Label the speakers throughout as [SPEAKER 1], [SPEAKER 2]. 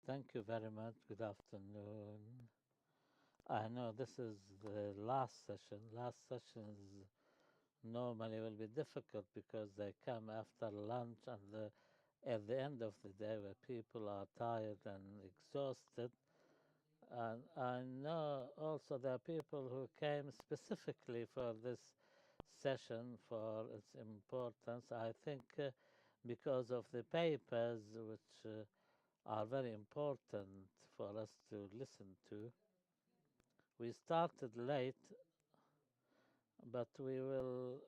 [SPEAKER 1] Thank you very much. Good afternoon. I know this is the last session. Last sessions normally will be difficult because they come after lunch and at the end of the day where people are tired and exhausted. And I know also there are people who came specifically for this session for its importance. I think because of the papers which are very important for us to listen to. We started late, but we will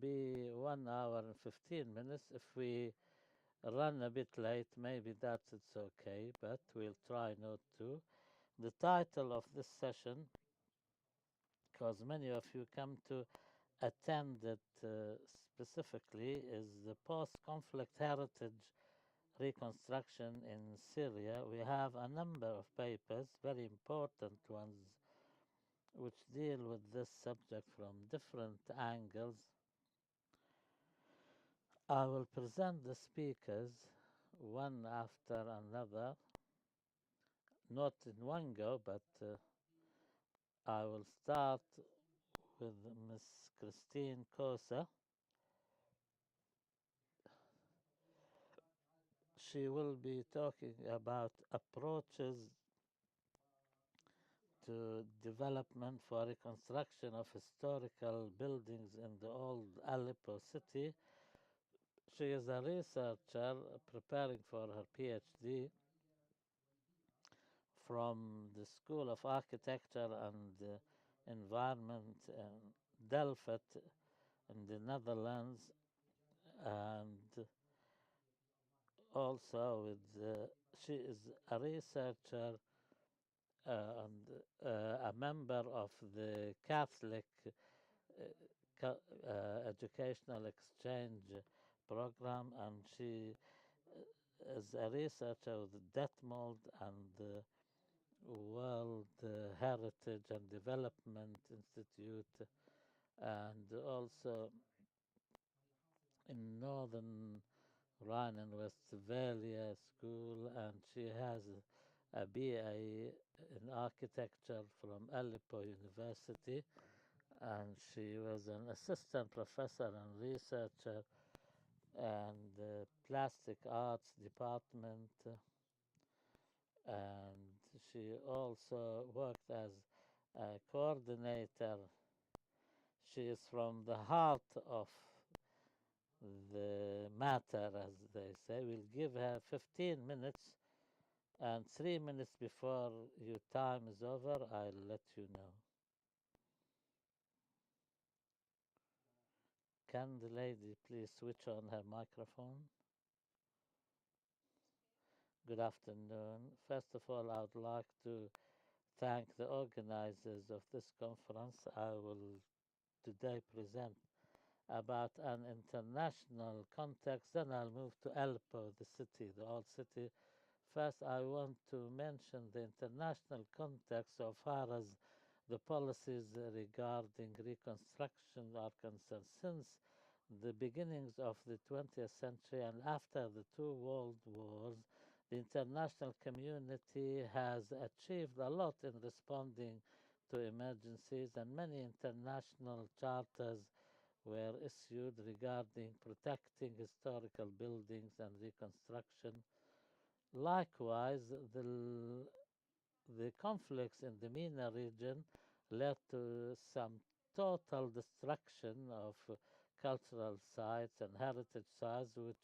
[SPEAKER 1] be 1 hour and 15 minutes. If we run a bit late, maybe that's it's okay, but we'll try not to. The title of this session, because many of you come to attend it specifically, is the post-conflict heritage reconstruction in Syria. We have a number of papers, very important ones, which deal with this subject from different angles. I will present the speakers one after another, not in one go, but I will start with Miss Christine Kousa. She will be talking about approaches to development for reconstruction of historical buildings in the old Aleppo city. She is a researcher preparing for her PhD from the School of Architecture and Environment in Delft in the Netherlands, and also she is a researcher and a member of the Catholic educational exchange program, and she is a researcher of the Detmold and World Heritage and Development Institute, and also in Northern Rhine and Westphalia School, and she has a BA in architecture from Aleppo University, and she was an assistant professor and researcher and the plastic arts department, and she also worked as a coordinator. She is from the heart of the matter, as they say. We'll give her 15 minutes, and 3 minutes before your time is over, I'll let you know. Can the lady please switch on her microphone? Good afternoon. First of all, I would like to thank the organizers of this conference. I will today present about an international context, then I'll move to Aleppo, the city, the old city. First, I want to mention the international context so far as the policies regarding reconstruction are concerned. Since the beginnings of the 20th century and after the two world wars, the international community has achieved a lot in responding to emergencies, and many international charters were issued regarding protecting historical buildings and reconstruction. Likewise, the conflicts in the MENA region led to some total destruction of cultural sites and heritage sites, which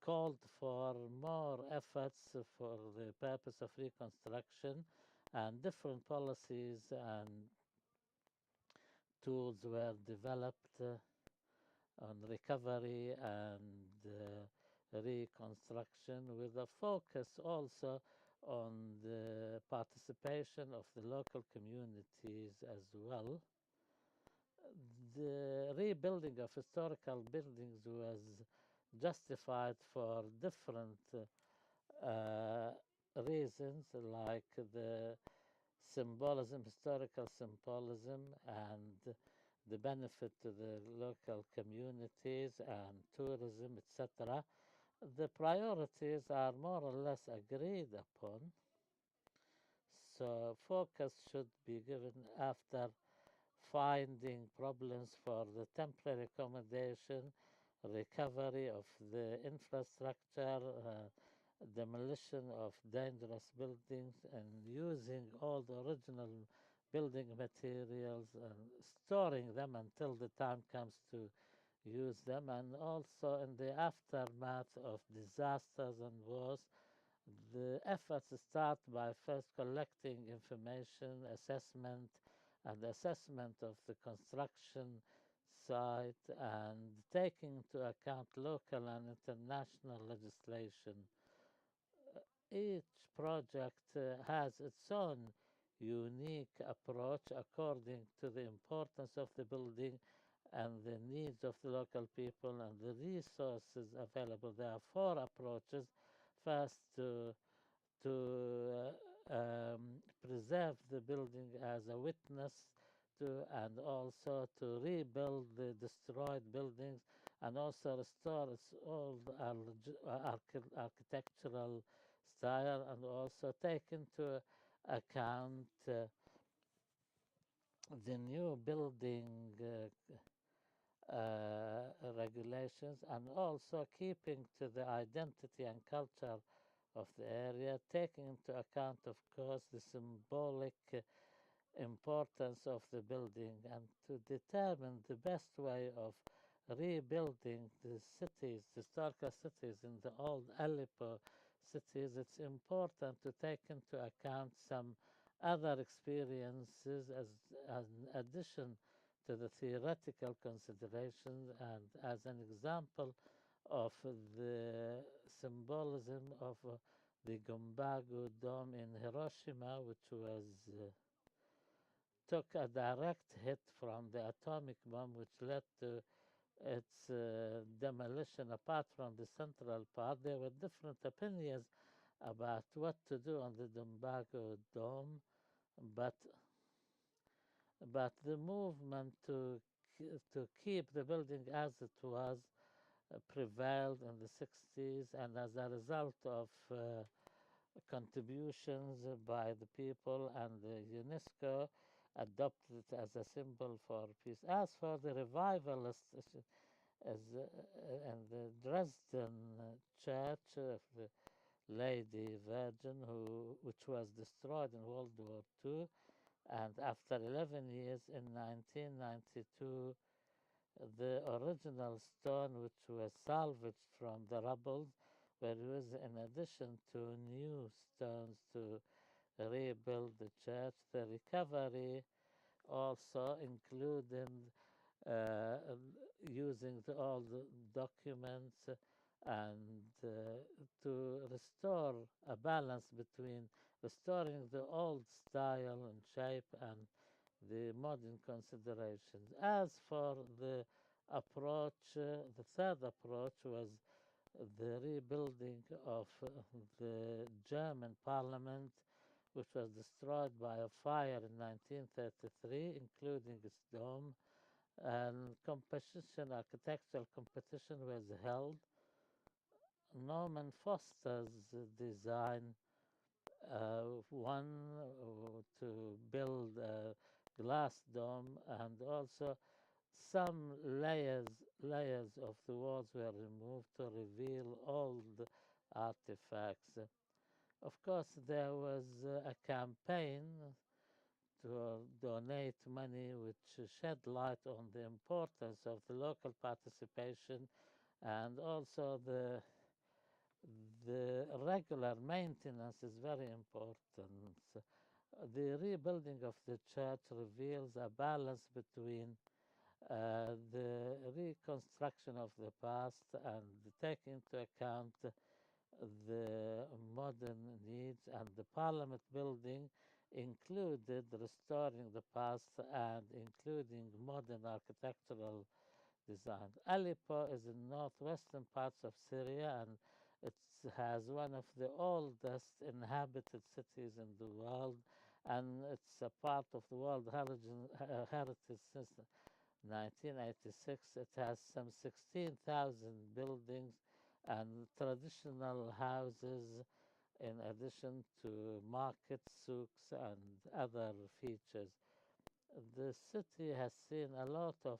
[SPEAKER 1] called for more efforts for the purpose of reconstruction, and different policies and tools were developed on recovery and reconstruction, with a focus also on the participation of the local communities as well. The rebuilding of historical buildings was justified for different reasons, like the symbolism, historical symbolism, and the benefit to the local communities and tourism, etc. The priorities are more or less agreed upon, so focus should be given after finding problems for the temporary accommodation, recovery of the infrastructure, demolition of dangerous buildings, and using all the original building materials and storing them until the time comes to use them, and also in the aftermath of disasters and wars. The efforts start by first collecting information, assessment of the construction site, and taking into account local and international legislation. Each project has its own unique approach according to the importance of the building and the needs of the local people and the resources available. There are four approaches. First, to preserve the building as a witness to, and also to rebuild the destroyed buildings, and also restore its old architectural style, and also take into account the new building regulations, and also keeping to the identity and culture of the area, taking into account, of course, the symbolic importance of the building, and to determine the best way of rebuilding the cities, the historical cities in the old Aleppo cities. It's important to take into account some other experiences as an addition to the theoretical considerations, and as an example of the symbolism of the Gumbago Dome in Hiroshima, which was took a direct hit from the atomic bomb, which led to its demolition. Apart from the central part, there were different opinions about what to do on the Dumbago Dome, but the movement to keep the building as it was prevailed in the 60s, and as a result of contributions by the people, and the UNESCO adopted it as a symbol for peace. As for the revivalists, as and the Dresden church of the Lady Virgin, which was destroyed in World War II, and after 11 years in 1992, the original stone, which was salvaged from the rubble, were used in addition to new stones to rebuild the church. The recovery also included uh, using all the documents, and to restore a balance between restoring the old style and shape and the modern considerations. As for the approach, the third approach was the rebuilding of the German parliament, which was destroyed by a fire in 1933, including its dome. And competition, architectural competition was held. Norman Foster's design, one to build a glass dome, and also some layers of the walls were removed to reveal old artifacts. Of course, there was a campaign to donate money, which shed light on the importance of the local participation, and also the regular maintenance is very important. The rebuilding of the church reveals a balance between the reconstruction of the past and taking into account the modern needs, and the parliament building included restoring the past and including modern architectural design. Aleppo is in northwestern parts of Syria, and it has one of the oldest inhabited cities in the world, and it's a part of the World Heritage since 1986. It has some 16,000 buildings, and traditional houses, in addition to markets, souks, and other features. The city has seen a lot of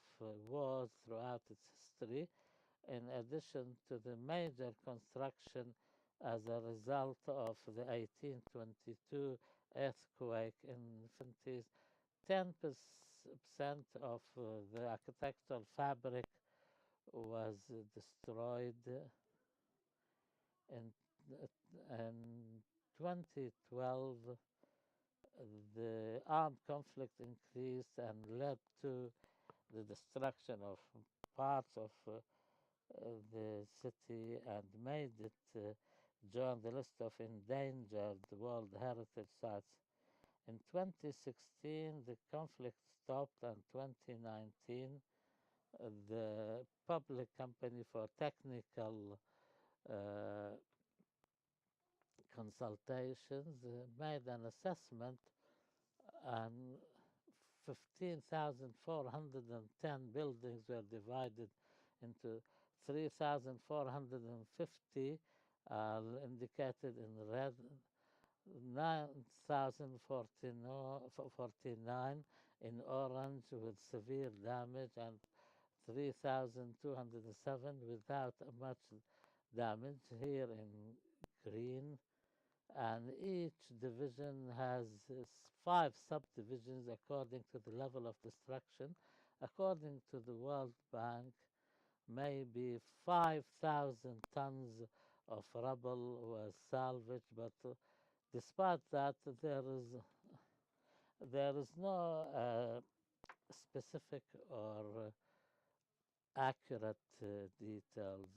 [SPEAKER 1] wars throughout its history, in addition to the major construction as a result of the 1822 earthquake in 50s. 10% of the architectural fabric was destroyed in, in 2012. The armed conflict increased and led to the destruction of parts of the city and made it join the list of endangered World Heritage Sites. In 2016, the conflict stopped, and 2019, the Public Company for Technical uh, Consultations made an assessment, and 15,410 buildings were divided into 3,450 indicated in red, 9,049 in orange with severe damage, and 3,207 without much damage here in green. And each division has five subdivisions according to the level of destruction. According to the World Bank, maybe 5,000 tons of rubble was salvaged, but despite that, there is no specific or accurate details.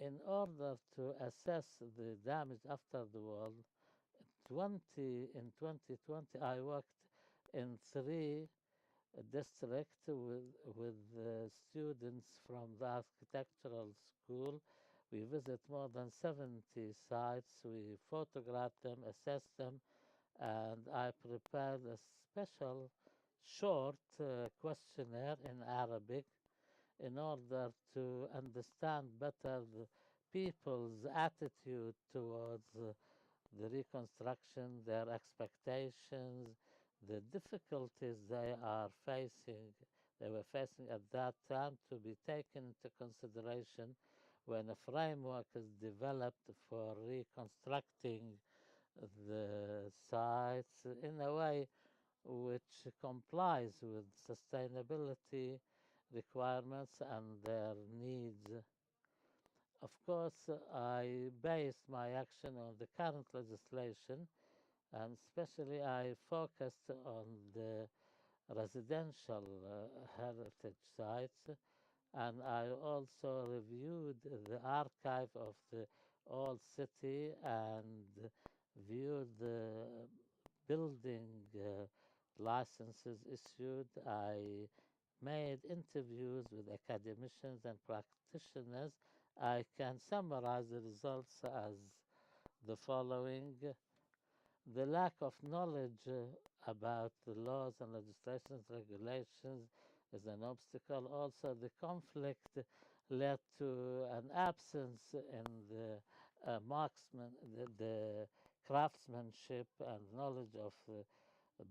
[SPEAKER 1] In order to assess the damage after the war, 2020, I worked in three districts with students from the architectural school. We visit more than 70 sites. We photograph them, assess them, and I prepared a special short questionnaire in Arabic in order to understand better the people's attitude towards the reconstruction, their expectations, the difficulties they were facing at that time, to be taken into consideration when a framework is developed for reconstructing the sites in a way which complies with sustainability requirements and their needs. Of course, I based my action on the current legislation, and especially I focused on the residential heritage sites, and I also reviewed the archive of the old city and viewed the building licenses issued. I made interviews with academicians and practitioners. I can summarize the results as the following: the lack of knowledge about the laws and legislations, regulations is an obstacle. Also, the conflict led to an absence in the the craftsmanship and knowledge of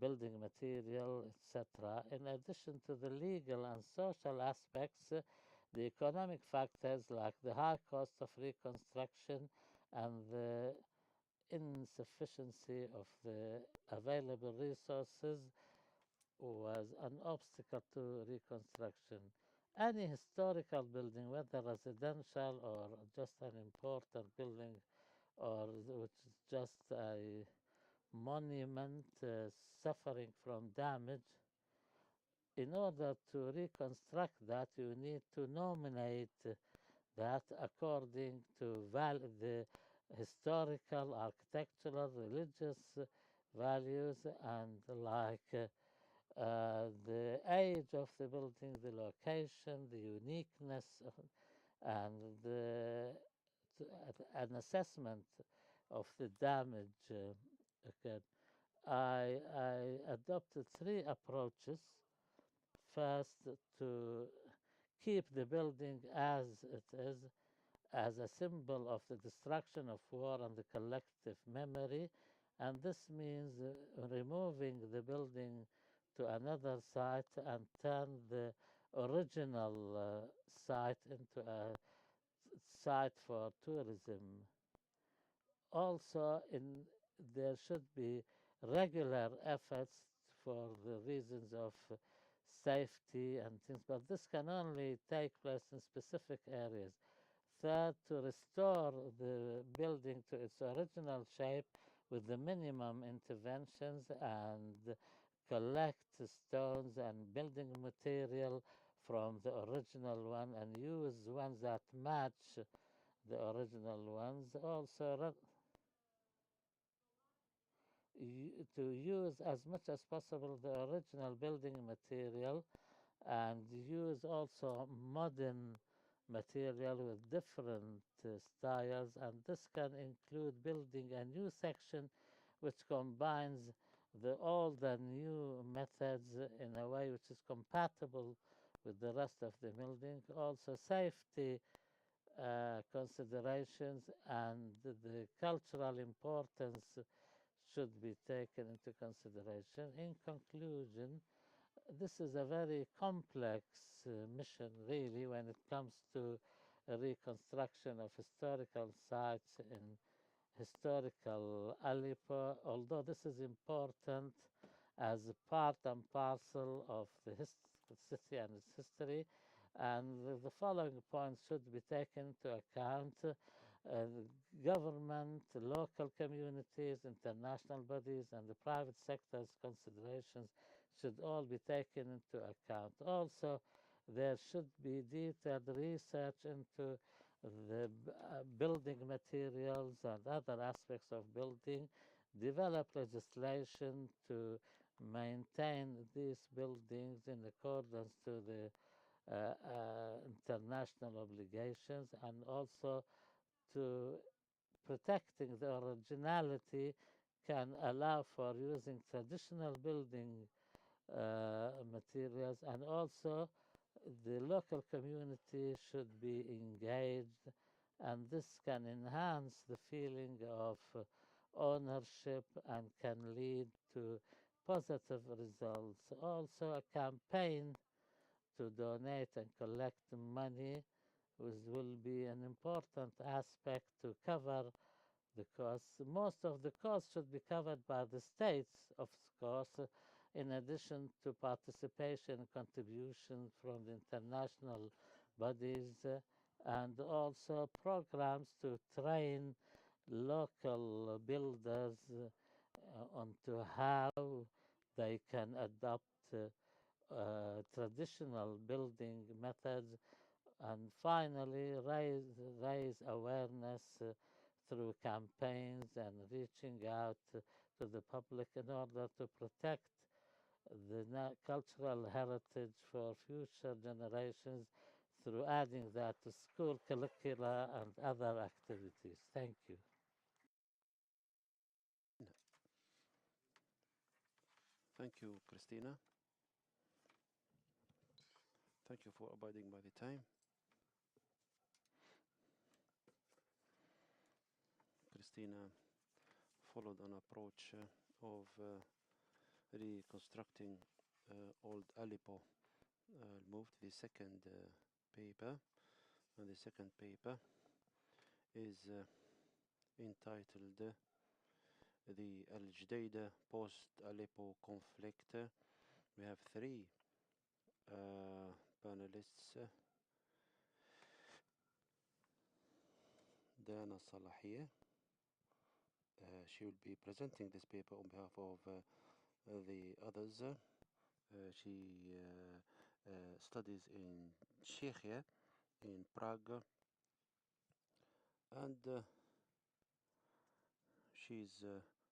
[SPEAKER 1] building material, etc. In addition to the legal and social aspects, the economic factors like the high cost of reconstruction and the insufficiency of the available resources was an obstacle to reconstruction. Any historical building, whether residential or just an important building or which is just a monument suffering from damage, in order to reconstruct that, you need to nominate that according to the historical, architectural, religious values, and the age of the building, the location, the uniqueness, and an assessment of the damage occurred. I adopted three approaches. First, to keep the building as it is as a symbol of the destruction of war and the collective memory. And this means removing the building to another site and turn the original site into a site for tourism. Also, there should be regular efforts for the reasons of safety and things, but this can only take place in specific areas. Third, to restore the building to its original shape with the minimum interventions and collect stones and building material from the original one and use ones that match the original ones. Also, to use as much as possible the original building material and use also modern material with different styles, and this can include building a new section which combines the old and new methods in a way which is compatible with the rest of the building. Also, safety considerations and the cultural importance should be taken into consideration. In conclusion, this is a very complex mission, really, when it comes to a reconstruction of historical sites in historical Aleppo, although this is important as part and parcel of the city and its history. And the following points should be taken into account. Government, local communities, international bodies, and the private sector's considerations should all be taken into account. Also, there should be detailed research into the building materials and other aspects of building, develop legislation to maintain these buildings in accordance to the international obligations, and also to protecting the originality can allow for using traditional building materials, and also the local community should be engaged, and this can enhance the feeling of ownership and can lead to positive results. Also, a campaign to donate and collect money will be an important aspect to cover the costs. Most of the costs should be covered by the states, of course, in addition to participation and contribution from the international bodies, and also programs to train local builders onto how they can adopt traditional building methods, and finally raise awareness through campaigns and reaching out to the public in order to protect the cultural heritage for future generations through adding that to school curricula and other activities. Thank you.
[SPEAKER 2] Thank you, Christina. Thank you for abiding by the time. Christina followed an approach of reconstructing old Aleppo. I'll move to the second paper, and the second paper is entitled The Al Jdeida Post-Aleppo Conflict. We have three panelists. Dana Salahieh. She will be presenting this paper on behalf of the others. She studies in Czechia, in Prague, and she's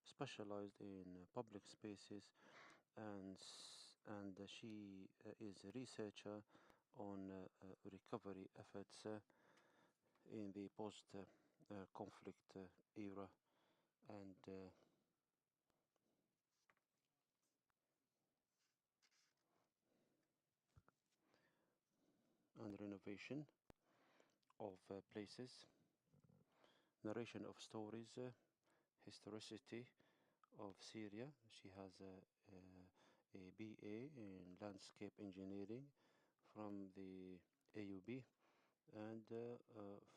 [SPEAKER 2] specialized in public spaces, and she is a researcher on recovery efforts in the post-conflict era, and renovation. of places, narration of stories, historicity of Syria. She has a BA in landscape engineering from the AUB, and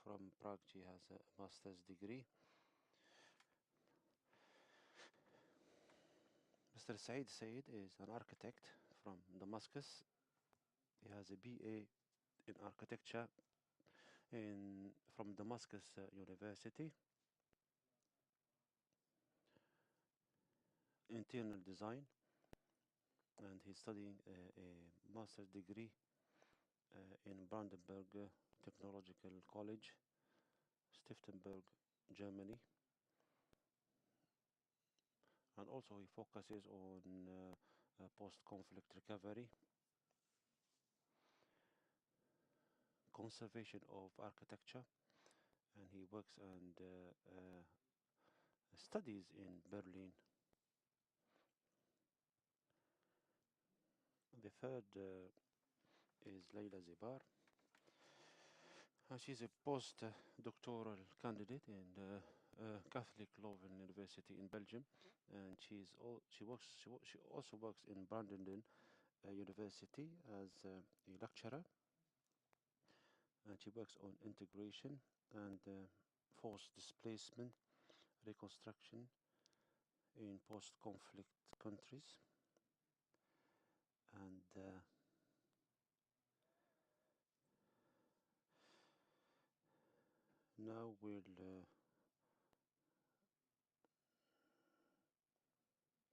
[SPEAKER 2] from Prague she has a master's degree. Mr. Saeed is an architect from Damascus. He has a BA in architecture from Damascus University, internal design, and he's studying a master's degree in Brandenburg Technological College, Stiftenberg, Germany. And also he focuses on post-conflict recovery, conservation of architecture, and he works and studies in Berlin. The third is Layla Zibar. She's a post-doctoral candidate in Catholic Leuven University in Belgium, and she also works in Brandenburg University as a lecturer, and she works on integration and forced displacement, reconstruction in post-conflict countries, and now we'll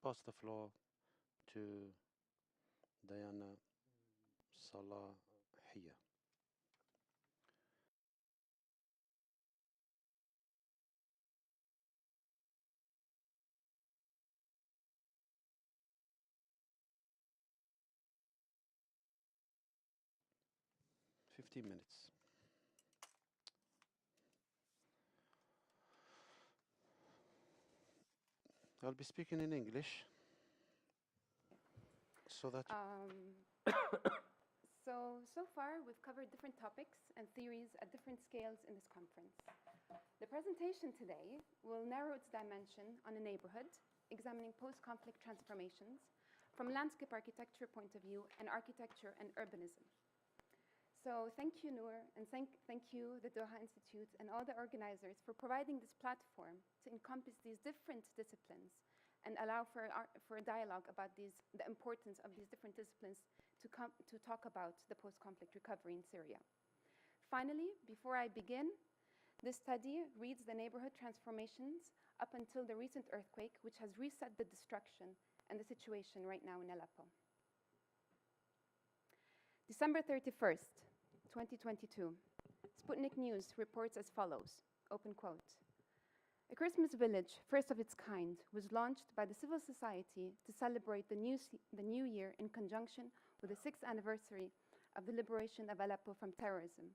[SPEAKER 2] pass the floor to Diana Salahieh. Fifteen minutes. I'll be speaking in English so that
[SPEAKER 3] So far we've covered different topics and theories at different scales in this conference. The presentation today will narrow its dimension on a neighborhood, examining post-conflict transformations from landscape architecture point of view and architecture and urbanism. So thank you, Noor, and thank you, the Doha Institute, and all the organizers for providing this platform to encompass these different disciplines and allow for a dialogue about the importance of these different disciplines to talk about the post-conflict recovery in Syria. Finally, before I begin, this study reads the neighborhood transformations up until the recent earthquake, which has reset the destruction and the situation right now in Aleppo. December 31st, 2022, Sputnik News reports as follows, open quote. A Christmas village, first of its kind, was launched by the civil society to celebrate the new year in conjunction with the 6th anniversary of the liberation of Aleppo from terrorism.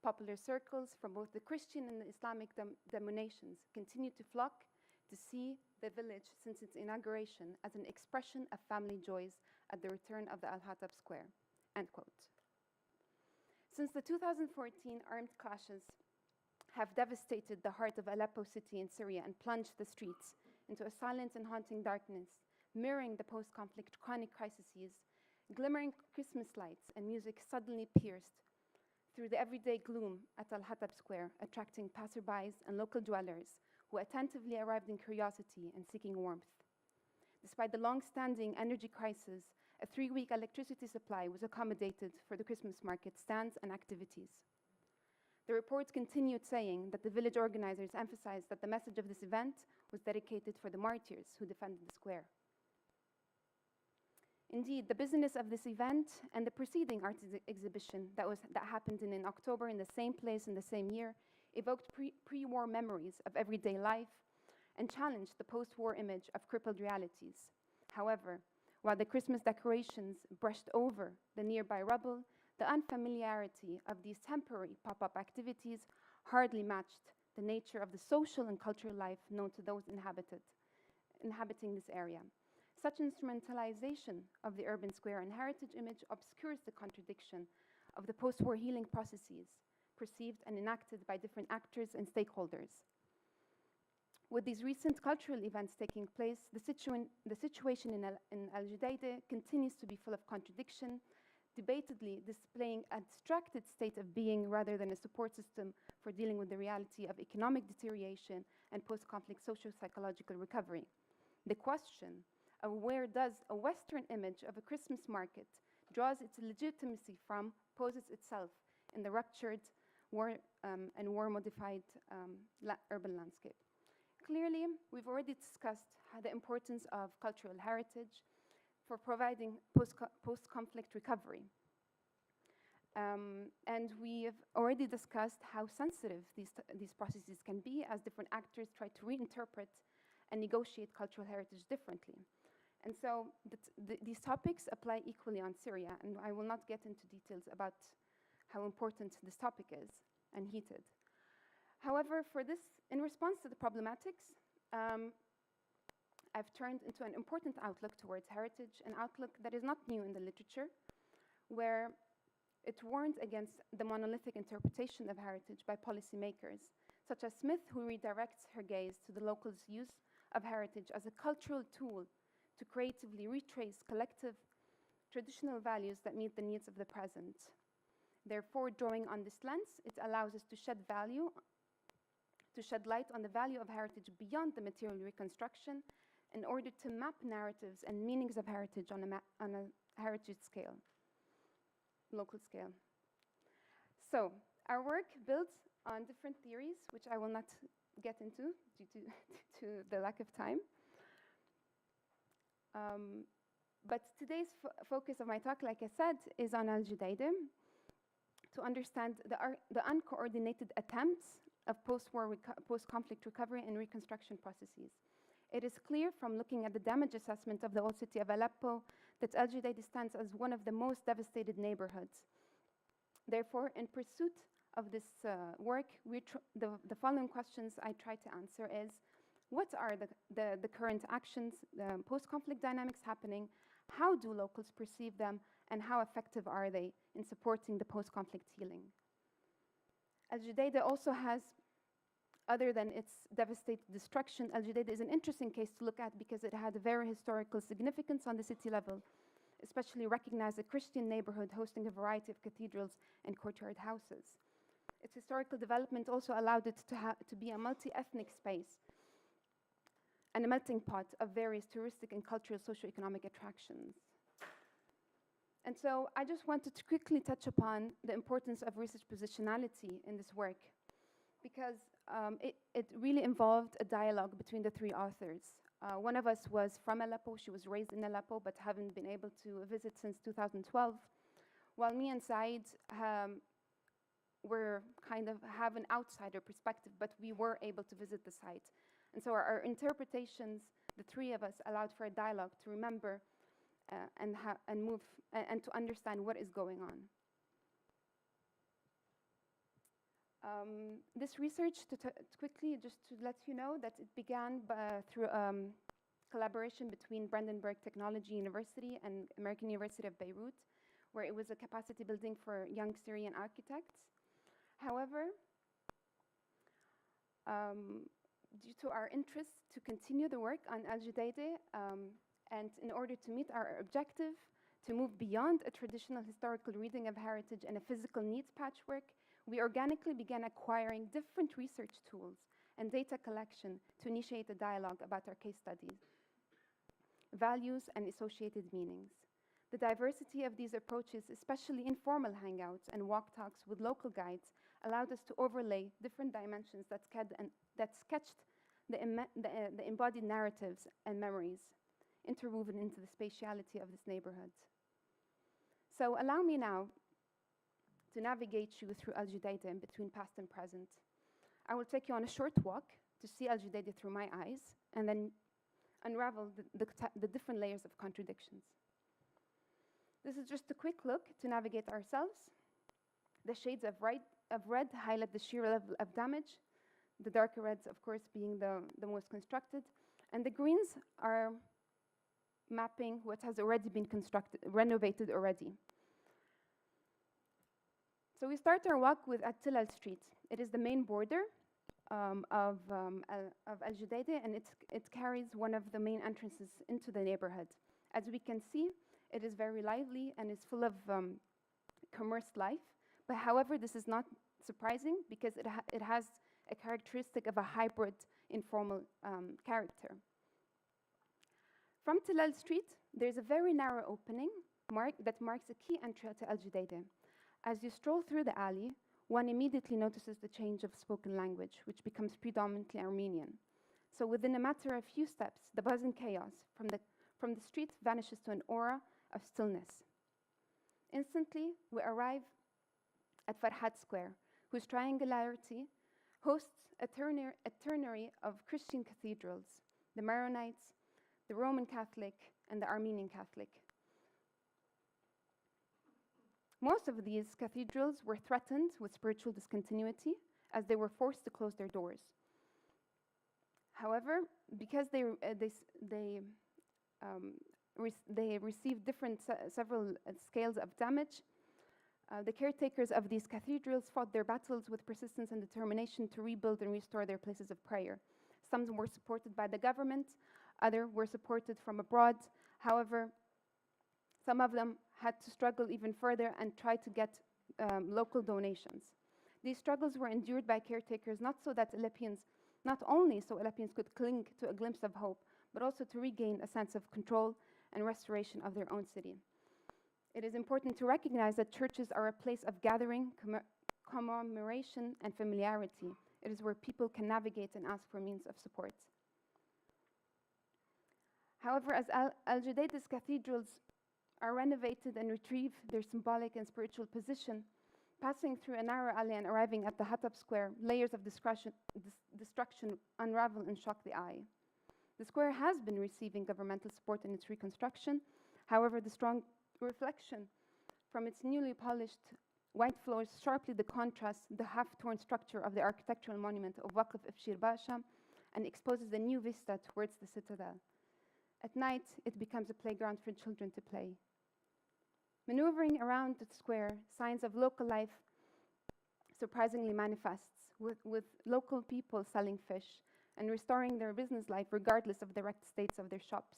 [SPEAKER 3] Popular circles from both the Christian and the Islamic denominations continue to flock to see the village since its inauguration as an expression of family joys at the return of the Al-Hatab Square, end quote. Since the 2014 armed clashes have devastated the heart of Aleppo city in Syria and plunged the streets into a silent and haunting darkness, mirroring the post-conflict chronic crises, glimmering Christmas lights and music suddenly pierced through the everyday gloom at Al-Hatab Square, attracting passerbys and local dwellers who attentively arrived in curiosity and seeking warmth. Despite the long-standing energy crisis, a 3-week electricity supply was accommodated for the Christmas market stands and activities. The report continued saying that the village organizers emphasized that the message of this event was dedicated for the martyrs who defended the square. Indeed, the business of this event and the preceding art exhibition that happened in October in the same place in the same year evoked pre-war memories of everyday life and challenged the post-war image of crippled realities. However, while the Christmas decorations brushed over the nearby rubble, the unfamiliarity of these temporary pop-up activities hardly matched the nature of the social and cultural life known to those inhabiting this area. Such instrumentalization of the urban square and heritage image obscures the contradiction of the post-war healing processes perceived and enacted by different actors and stakeholders. With these recent cultural events taking place, the situation in Al Judaydah continues to be full of contradiction, debatedly displaying a distracted state of being rather than a support system for dealing with the reality of economic deterioration and post-conflict socio-psychological recovery. The question of where does a Western image of a Christmas market draws its legitimacy from poses itself in the ruptured and war-modified urban landscape. Clearly, we've already discussed the importance of cultural heritage for providing post-conflict recovery. And we have already discussed how sensitive these processes can be as different actors try to reinterpret and negotiate cultural heritage differently. And so these topics apply equally on Syria, and I will not get into details about how important this topic is and heated. However, for this, in response to the problematics, I've turned into an important outlook towards heritage, an outlook that is not new in the literature, where it warns against the monolithic interpretation of heritage by policymakers, such as Smith, who redirects her gaze to the locals' use of heritage as a cultural tool to creatively retrace collective traditional values that meet the needs of the present. Therefore, drawing on this lens, it allows us to shed light on the value of heritage beyond the material reconstruction in order to map narratives and meanings of heritage on a heritage scale, local scale. So our work builds on different theories, which I will not get into due to the lack of time. But today's focus of my talk, like I said, is on Al Judaydah, to understand the uncoordinated attempts of post-conflict recovery and reconstruction processes. It is clear from looking at the damage assessment of the old city of Aleppo that Al Judaydah stands as one of the most devastated neighborhoods. Therefore, in pursuit of this work, the following questions I try to answer is, what are the current actions, the post-conflict dynamics happening? How do locals perceive them? And how effective are they in supporting the post-conflict healing? Al Judaydah also has, other than its devastating destruction, Al Judaydah is an interesting case to look at because it had a very historical significance on the city level, especially recognized a Christian neighborhood hosting a variety of cathedrals and courtyard houses. Its historical development also allowed it to be a multi-ethnic space and a melting pot of various touristic and cultural socio-economic attractions. And so I just wanted to quickly touch upon the importance of research positionality in this work, because it really involved a dialogue between the three authors. One of us was from Aleppo. She was raised in Aleppo, but haven't been able to visit since 2012, while me and Saeed were kind of have an outsider perspective, but we were able to visit the site. And so our interpretations, the three of us, allowed for a dialogue to remember and move and to understand what is going on. This research, quickly, just to let you know that it began through collaboration between Brandenburg Technology University and American University of Beirut, where it was a capacity building for young Syrian architects. However, due to our interest to continue the work on Al Judaydah, and in order to meet our objective to move beyond a traditional historical reading of heritage and a physical needs patchwork, we organically began acquiring different research tools and data collection to initiate a dialogue about our case studies, values, and associated meanings. The diversity of these approaches, especially informal hangouts and walk talks with local guides, allowed us to overlay different dimensions that sketched the embodied narratives and memories interwoven into the spatiality of this neighborhood. So allow me now to navigate you through Al Judaydah between past and present. I will take you on a short walk to see Al Judaydah through my eyes and then unravel the different layers of contradictions. This is just a quick look to navigate ourselves. The shades of red highlight the sheer level of damage, the darker reds, of course, being the most constructed, and the greens are mapping what has already been renovated already. So we start our walk with Attilal Street. It is the main border of Al Judaida, and it carries one of the main entrances into the neighborhood. As we can see, it is very lively and is full of commerce life. But however, this is not surprising because it has a characteristic of a hybrid informal character. From Tilal Street, there's a very narrow opening that marks a key entry to Al Judaida. As you stroll through the alley, one immediately notices the change of spoken language, which becomes predominantly Armenian. So within a matter of few steps, the buzz and chaos from the street vanishes to an aura of stillness. Instantly, we arrive at Farhat Square, whose triangularity hosts a ternary of Christian cathedrals, the Maronites, the Roman Catholic, and the Armenian Catholic. Most of these cathedrals were threatened with spiritual discontinuity as they were forced to close their doors. However, because they received several scales of damage, the caretakers of these cathedrals fought their battles with persistence and determination to rebuild and restore their places of prayer. Some were supported by the government, others were supported from abroad. However, some of them had to struggle even further and try to get local donations. These struggles were endured by caretakers not only so Alepians could cling to a glimpse of hope, but also to regain a sense of control and restoration of their own city. It is important to recognize that churches are a place of gathering, commemoration, and familiarity. It is where people can navigate and ask for means of support. However, as Al Judaida's cathedrals are renovated and retrieve their symbolic and spiritual position, passing through a narrow alley and arriving at the Hatab Square, layers of destruction unravel and shock the eye. The square has been receiving governmental support in its reconstruction. However, the strong reflection from its newly polished white floors sharply contrasts the half-torn structure of the architectural monument of Waqf Ifshir Basha and exposes a new vista towards the citadel. At night, it becomes a playground for children to play. Maneuvering around the square, signs of local life surprisingly manifests, with local people selling fish and restoring their business life regardless of the wrecked states of their shops.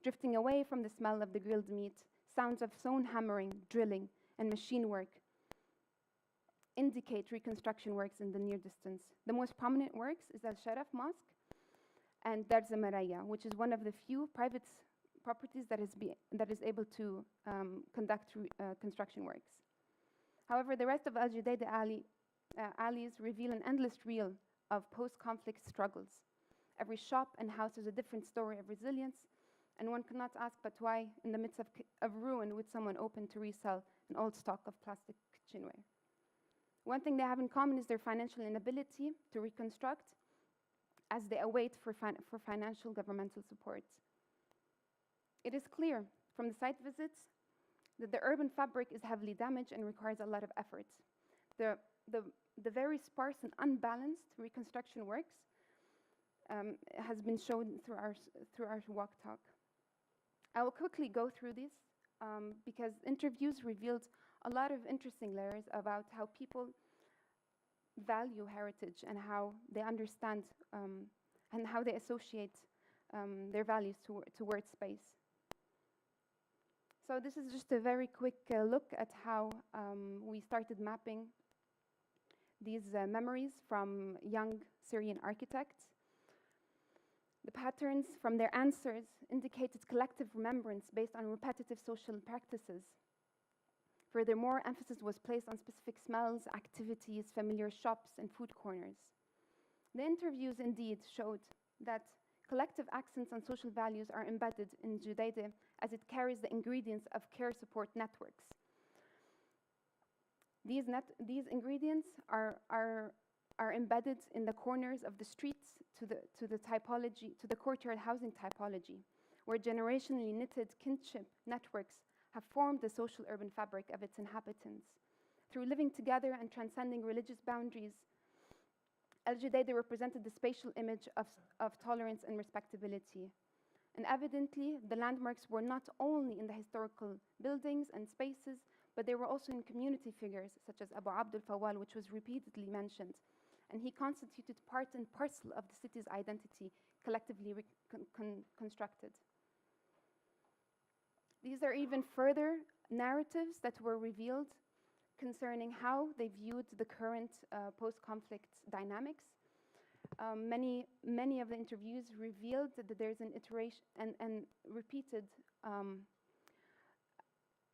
[SPEAKER 3] Drifting away from the smell of the grilled meat, sounds of stone hammering, drilling, and machine work indicate reconstruction works in the near distance. The most prominent works is Al Sharaf Mosque and Dar Zamaraya, which is one of the few private properties that is able to conduct construction works. However, the rest of Al Judaida alleys reveal an endless reel of post-conflict struggles. Every shop and house has a different story of resilience, and one cannot ask but why, in the midst of ruin, would someone open to resell an old stock of plastic kitchenware? One thing they have in common is their financial inability to reconstruct, as they await for financial governmental support. It is clear from the site visits that the urban fabric is heavily damaged and requires a lot of effort. The very sparse and unbalanced reconstruction works has been shown through our walk talk. I will quickly go through these because interviews revealed a lot of interesting layers about how people value heritage and how they understand and how they associate their values towards space. So this is just a very quick look at how we started mapping these memories from young Syrian architects. The patterns from their answers indicated collective remembrance based on repetitive social practices. Furthermore, emphasis was placed on specific smells, activities, familiar shops, and food corners. The interviews indeed showed that collective accents on social values are embedded in Judaida as it carries the ingredients of care support networks. These ingredients are embedded in the corners of the streets to the courtyard housing typology, where generationally knitted kinship networks have formed the social urban fabric of its inhabitants. Through living together and transcending religious boundaries, Al Judaida represented the spatial image of tolerance and respectability. And evidently, the landmarks were not only in the historical buildings and spaces, but they were also in community figures, such as Abu Abdul Fawal, which was repeatedly mentioned. And he constituted part and parcel of the city's identity, collectively constructed. These are even further narratives that were revealed concerning how they viewed the current post-conflict dynamics. Many of the interviews revealed that there's an iteration and repeated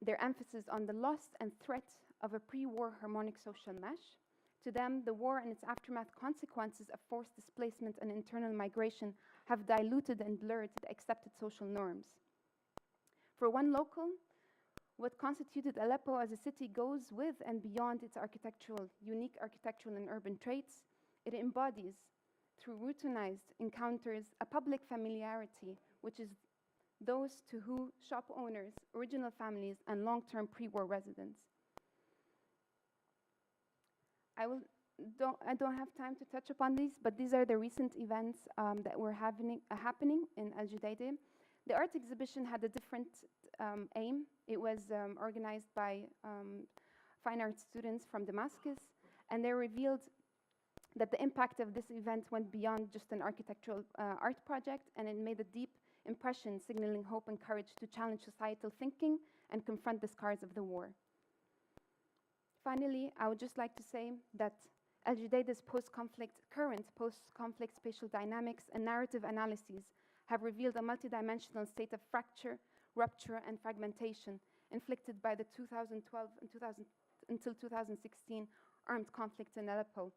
[SPEAKER 3] their emphasis on the loss and threat of a pre-war harmonic social mesh. To them, the war and its aftermath consequences of forced displacement and internal migration have diluted and blurred the accepted social norms. For one local, what constituted Aleppo as a city goes with and beyond its unique architectural and urban traits. It embodies, through routinized encounters, a public familiarity, which is those to who shop owners, original families, and long-term pre-war residents. I don't have time to touch upon these, but these are the recent events that were happening in Al Judaydeh. The art exhibition had a different aim. It was organized by fine art students from Damascus, and they revealed that the impact of this event went beyond just an architectural art project, and it made a deep impression, signaling hope and courage to challenge societal thinking and confront the scars of the war. Finally, I would just like to say that Al Judaydah's current post-conflict spatial dynamics and narrative analyses have revealed a multidimensional state of fracture, rupture, and fragmentation inflicted by the 2012 until 2016 armed conflict in Aleppo.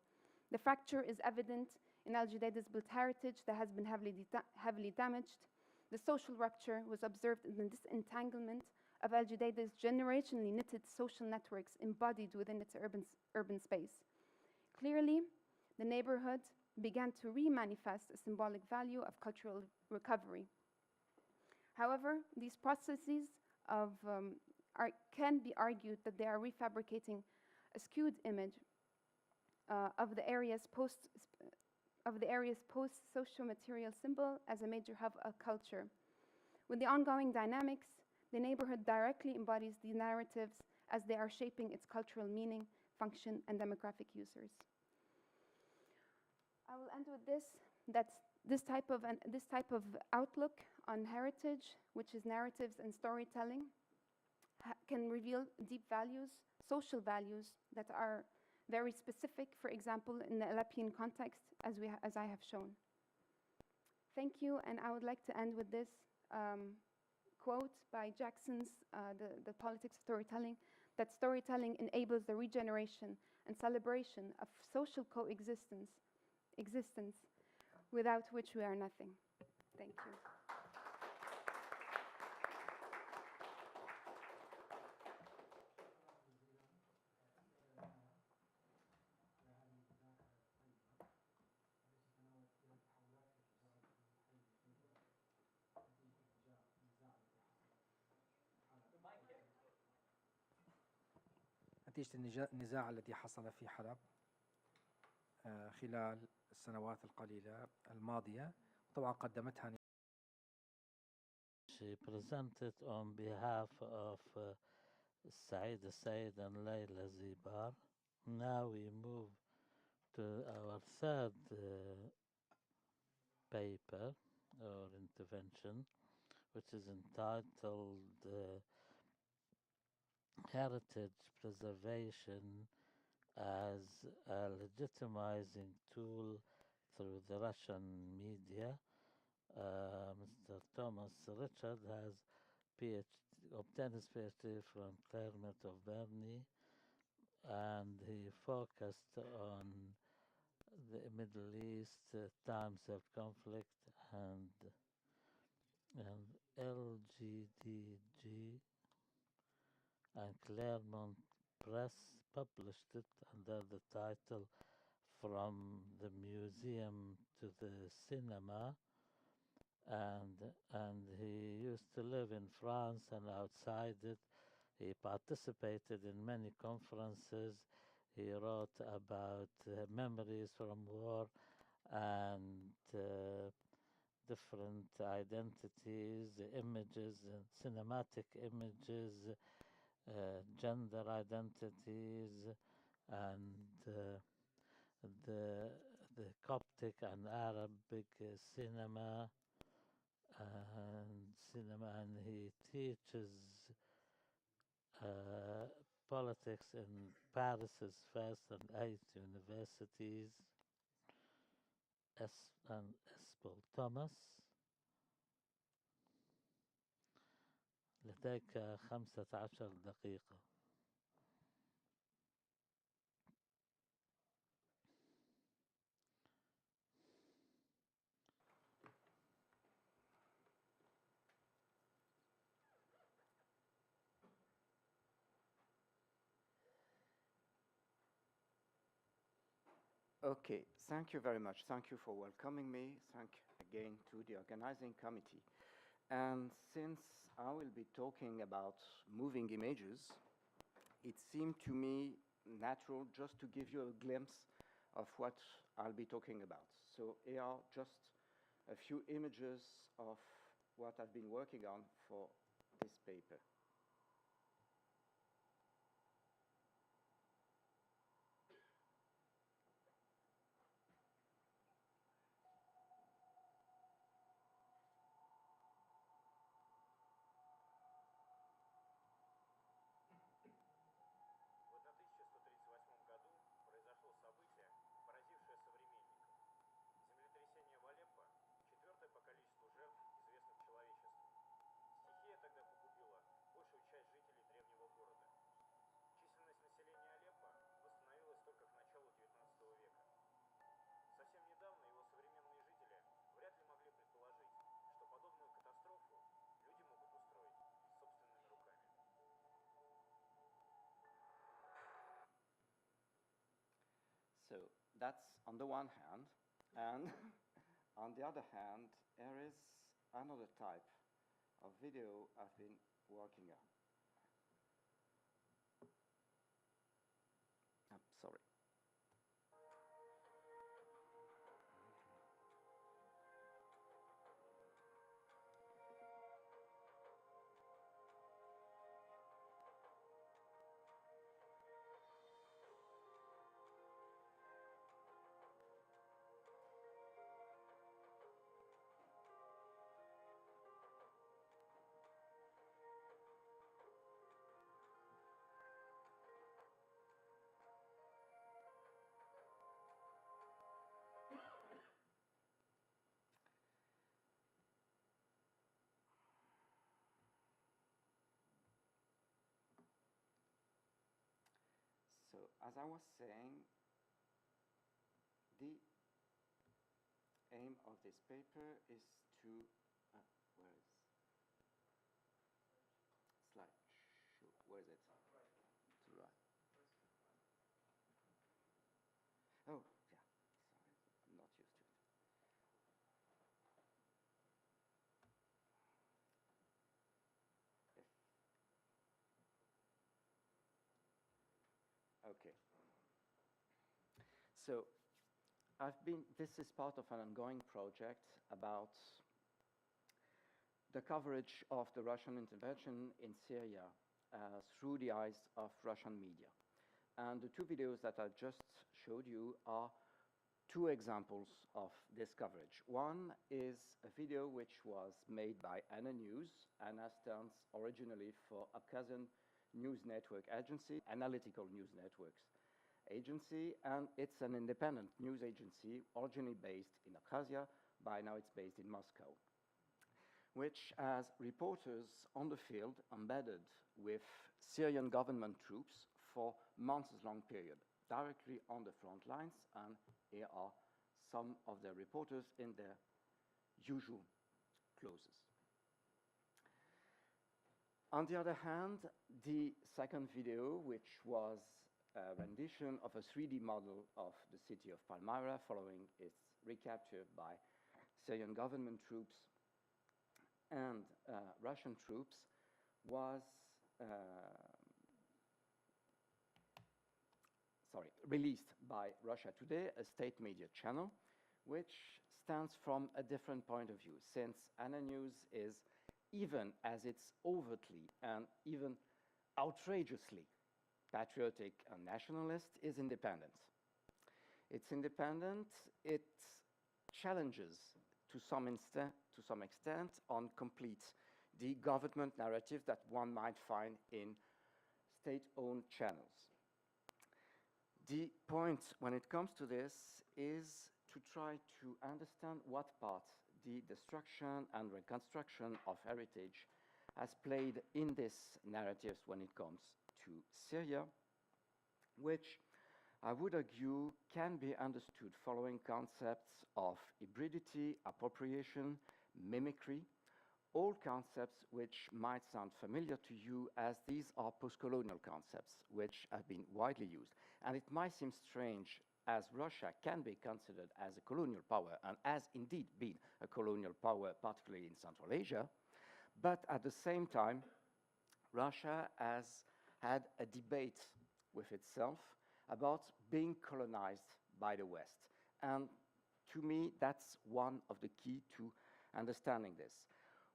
[SPEAKER 3] The fracture is evident in Al Judaydah's built heritage that has been heavily damaged. The social rupture was observed in the disentanglement of Al Judaydah's generationally knitted social networks embodied within its urban space. Clearly, the neighborhood began to re-manifest a symbolic value of cultural recovery. However, these processes can be argued that they are refabricating a skewed image of the area's post-socio-material symbol as a major hub of culture. With the ongoing dynamics, the neighborhood directly embodies the narratives as they are shaping its cultural meaning, function, and demographic users. I will end with this, that this type of outlook on heritage, which is narratives and storytelling, can reveal deep values, social values that are very specific, for example, in the Aleppian context, as I have shown. Thank you, and I would like to end with this quote by Jackson's The Politics of Storytelling, that storytelling enables the regeneration and celebration of social existence, without which we are nothing. Thank you.
[SPEAKER 4] نتيجة النزاع الذي حصل في حلب خلال السنوات القليلة الماضية، طبعا قدمتها.
[SPEAKER 1] She presented on behalf of Saeed, Asaeed, and Layla Zibar. Now we move to our third paper or intervention, which is entitled Heritage Preservation as a Legitimizing Tool through the Russian Media. Mr. Thomas Richard has obtained his PhD from Claremont of Burnley, and he focused on the Middle East, times of conflict, and LGDG, and Claremont Press published it under the title From the Museum to the Cinema. And he used to live in France and outside it. He participated in many conferences. He wrote about memories from war and different identities, images, and cinematic images, gender identities, and the the Coptic and Arabic cinema, and he teaches uh, politics in Paris's first and eighth universities. And Paul Thomas. لديك 15 دقيقة.
[SPEAKER 5] Okay, thank you very much. Thank you for welcoming me. Thank again to the organizing committee. And since I will be talking about moving images, it seemed to me natural just to give you a glimpse of what I'll be talking about. So here are just a few images of what I've been working on for this paper. So that's on the one hand, and on the other hand, there is another type of video I've been working on. I'm sorry. So as I was saying, the aim of this paper is to, where is slide? Where is it? To the right. Oh, yeah, sorry, I'm not used to it. Okay. So this is part of an ongoing project about the coverage of the Russian intervention in Syria through the eyes of Russian media. And the two videos that I just showed you are two examples of this coverage. One is a video which was made by ANA News. ANA stands originally for Abkhazian News Network Agency, Analytical News Networks Agency, and it's an independent news agency originally based in Abkhazia. By now it's based in Moscow, which has reporters on the field embedded with Syrian government troops for months-long period, directly on the front lines, and here are some of the reporters in their usual clothes. On the other hand, the second video, which was a rendition of a 3D model of the city of Palmyra following its recapture by Syrian government troops and Russian troops, was released by Russia Today, a state media channel, which stands from a different point of view, since ANA News is, even as it's overtly and even outrageously patriotic and nationalist is independent. It's independent, it challenges to some extent on complete the government narrative that one might find in state-owned channels. The point when it comes to this is to try to understand what part the destruction and reconstruction of heritage has played in these narratives when it comes to Syria, which I would argue can be understood following concepts of hybridity, appropriation, mimicry, all concepts which might sound familiar to you, as these are post-colonial concepts which have been widely used. And it might seem strange, as Russia can be considered as a colonial power and has indeed been a colonial power, particularly in Central Asia, but at the same time, Russia has had a debate with itself about being colonized by the West. And to me, that's one of the key to understanding this.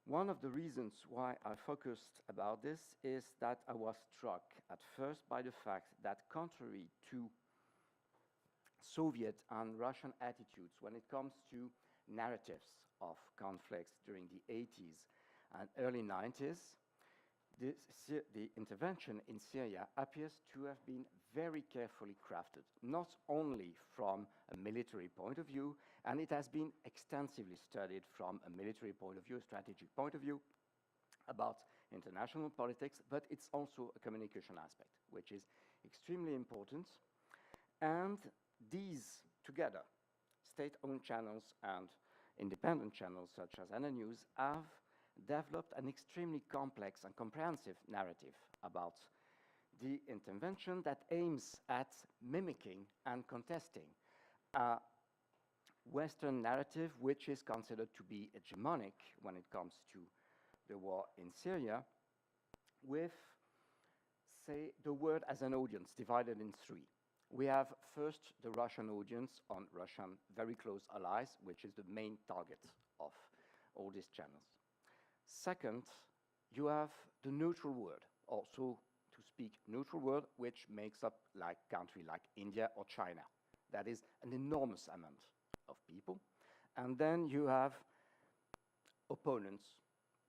[SPEAKER 5] One of the reasons why I focused about this is that I was struck at first by the fact that, contrary to Soviet and Russian attitudes when it comes to narratives of conflicts during the 80s and early 90s, the intervention in Syria appears to have been very carefully crafted, not only from a military point of view, and it has been extensively studied from a military point of view, a strategic point of view, about international politics, but it's also a communication aspect, which is extremely important. And these together, state-owned channels and independent channels such as Ana News, have developed an extremely complex and comprehensive narrative about the intervention that aims at mimicking and contesting a Western narrative which is considered to be hegemonic when it comes to the war in Syria, with, say, the world as an audience divided in three. We have first the Russian audience on Russian very close allies, which is the main target of all these channels. Second, you have the neutral world, also to speak neutral world, which makes up like country like India or China. That is an enormous amount of people. And then you have opponents,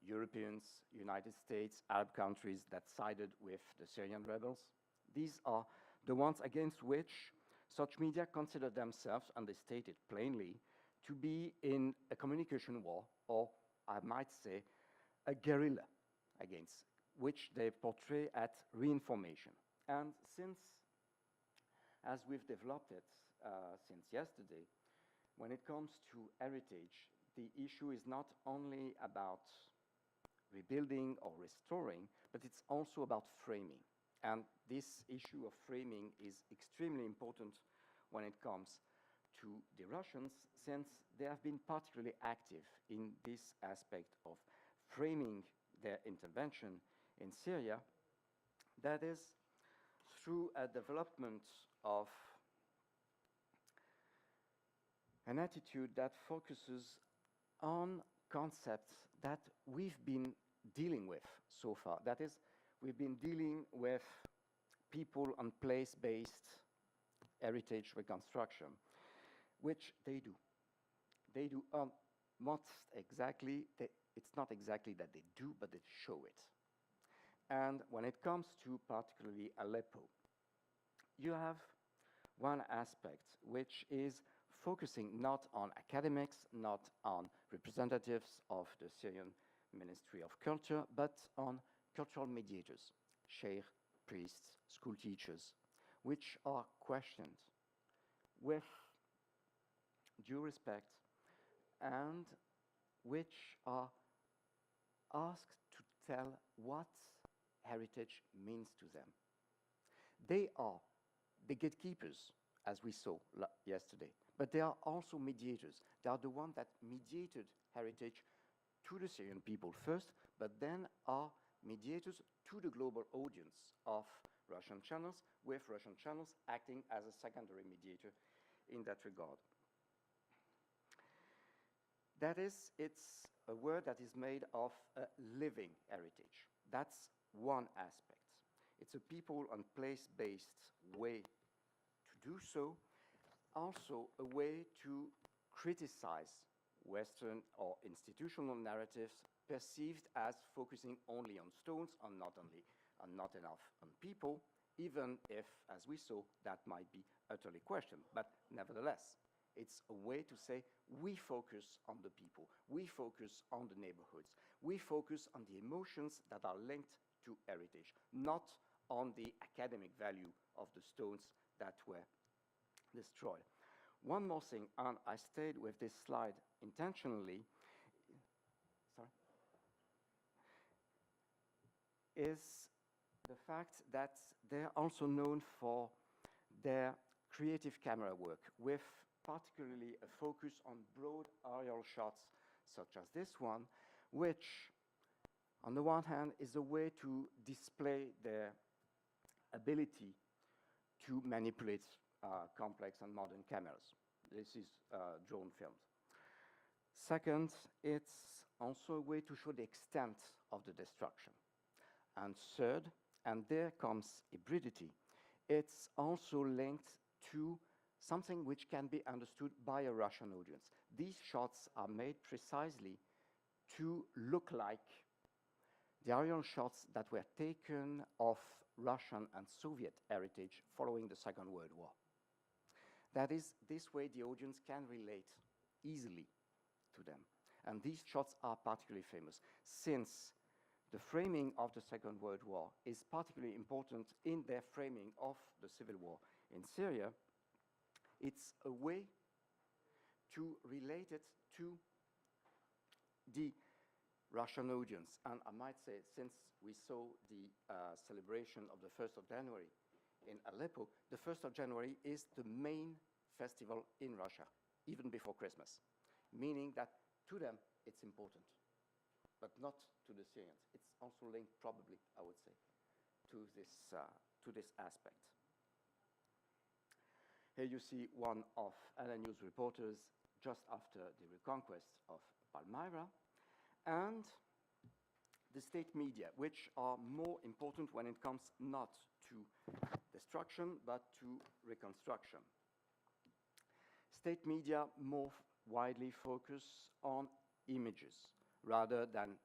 [SPEAKER 5] Europeans, United States, Arab countries that sided with the Syrian rebels. These are the ones against which such media consider themselves, and they state it plainly, to be in a communication war, or I might say, a guerrilla against which they portray at reinformation. And since, as we've developed it since yesterday, when it comes to heritage, the issue is not only about rebuilding or restoring, but it's also about framing. And this issue of framing is extremely important when it comes to the Russians, since they have been particularly active in this aspect of framing their intervention in Syria, that is through a development of an attitude that focuses on concepts that we've been dealing with so far. That is, we've been dealing with people and place-based heritage reconstruction, which they do. They do not exactly, it's not exactly that they do, but they show it. And when it comes to particularly Aleppo, you have one aspect which is focusing not on academics, not on representatives of the Syrian Ministry of Culture, but on cultural mediators, sheikh, priests, school teachers, which are questioned with due respect and which are asked to tell what heritage means to them. They are the gatekeepers, as we saw yesterday, but they are also mediators. They are the ones that mediated heritage to the Syrian people first, but then are mediators to the global audience of Russian channels, with Russian channels acting as a secondary mediator in that regard. That is, it's a word that is made of a living heritage. That's one aspect. It's a people and place-based way to do so, also a way to criticize Western or institutional narratives perceived as focusing only on stones and not enough on people, even if, as we saw, that might be utterly questioned. But nevertheless, it's a way to say we focus on the people, we focus on the neighborhoods, we focus on the emotions that are linked to heritage, not on the academic value of the stones that were destroyed. One more thing, and I stayed with this slide intentionally, is the fact that they're also known for their creative camera work, with particularly a focus on broad aerial shots, such as this one, which, on the one hand, is a way to display their ability to manipulate complex and modern cameras. This is drone filmed. Second, it's also a way to show the extent of the destruction. And third, and there comes hybridity, it's also linked to something which can be understood by a Russian audience. These shots are made precisely to look like the aerial shots that were taken of Russian and Soviet heritage following the Second World War. That is, this way the audience can relate easily to them. And these shots are particularly famous, since the framing of the Second World War is particularly important in their framing of the civil war in Syria. It's a way to relate it to the Russian audience. And I might say, since we saw the celebration of the 1st of January in Aleppo, the 1st of January is the main festival in Russia, even before Christmas, meaning that to them it's important, but not to the Syrians. It's also linked, probably, I would say, to this aspect. Here you see one of LNU's reporters just after the reconquest of Palmyra, and the state media, which are more important when it comes not to destruction, but to reconstruction. State media more widely focus on images rather than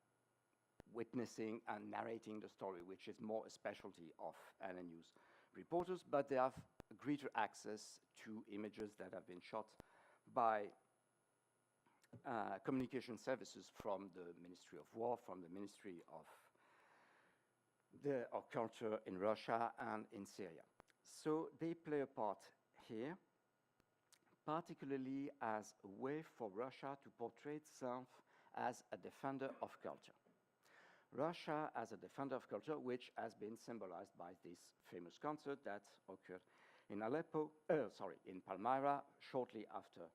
[SPEAKER 5] witnessing and narrating the story, which is more a specialty of LNU's reporters, but they have greater access to images that have been shot by communication services from the Ministry of War, from the Ministry of Culture in Russia and in Syria. So they play a part here, particularly as a way for Russia to portray itself as a defender of culture. Russia as a defender of culture, which has been symbolized by this famous concert that occurred in in Palmyra, shortly after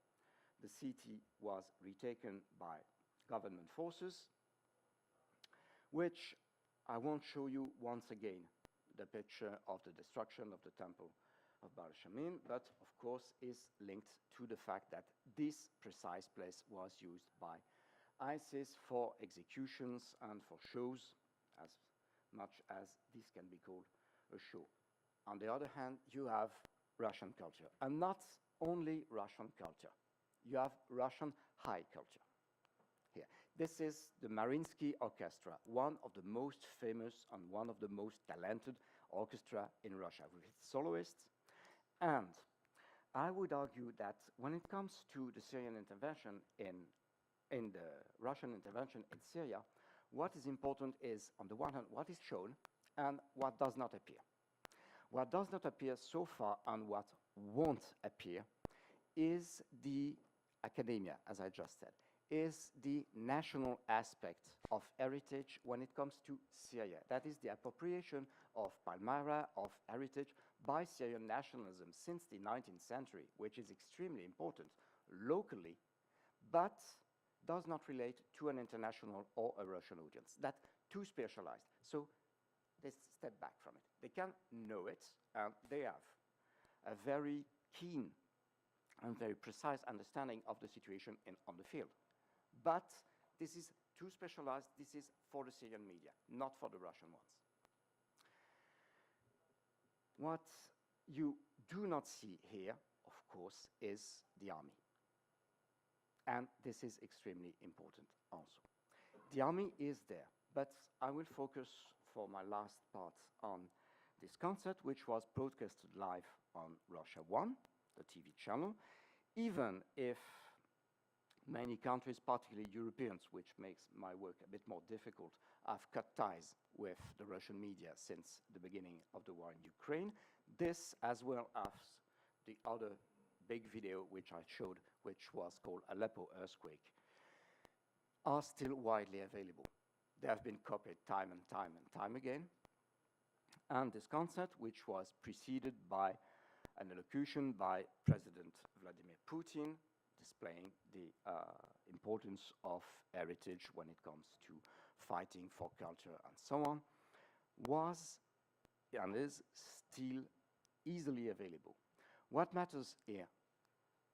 [SPEAKER 5] the city was retaken by government forces, which I won't show you once again, the picture of the destruction of the temple of Baal Shamin, but of course is linked to the fact that this precise place was used by ISIS for executions and for shows, as much as this can be called a show. On the other hand, you have Russian culture, and not only Russian culture. You have Russian high culture here. This is the Mariinsky Orchestra, one of the most famous and one of the most talented orchestra in Russia, with its soloists. And I would argue that when it comes to the Syrian intervention in the Russian intervention in Syria, what is important is, on the one hand, what is shown and what does not appear. What does not appear so far and what won't appear is the academia, as I just said, is the national aspect of heritage when it comes to Syria. That is the appropriation of Palmyra, of heritage, by Syrian nationalism since the 19th century, which is extremely important locally, but does not relate to an international or a Russian audience. That's too specialized. So they step back from it. They can know it, and they have a very keen and very precise understanding of the situation on the field. But this is too specialized. This is for the Syrian media, not for the Russian ones. What you do not see here, of course, is the army. And this is extremely important also. The army is there, but I will focus for my last part on this concert, which was broadcasted live on Russia 1, the TV channel, even if many countries, particularly Europeans, which makes my work a bit more difficult, have cut ties with the Russian media since the beginning of the war in Ukraine. This, as well as the other big video which I showed, which was called Aleppo Earthquake, are still widely available. They have been copied time and time again. And this concert, which was preceded by an elocution by President Vladimir Putin, displaying the importance of heritage when it comes to fighting for culture and so on, was and is still easily available. What matters here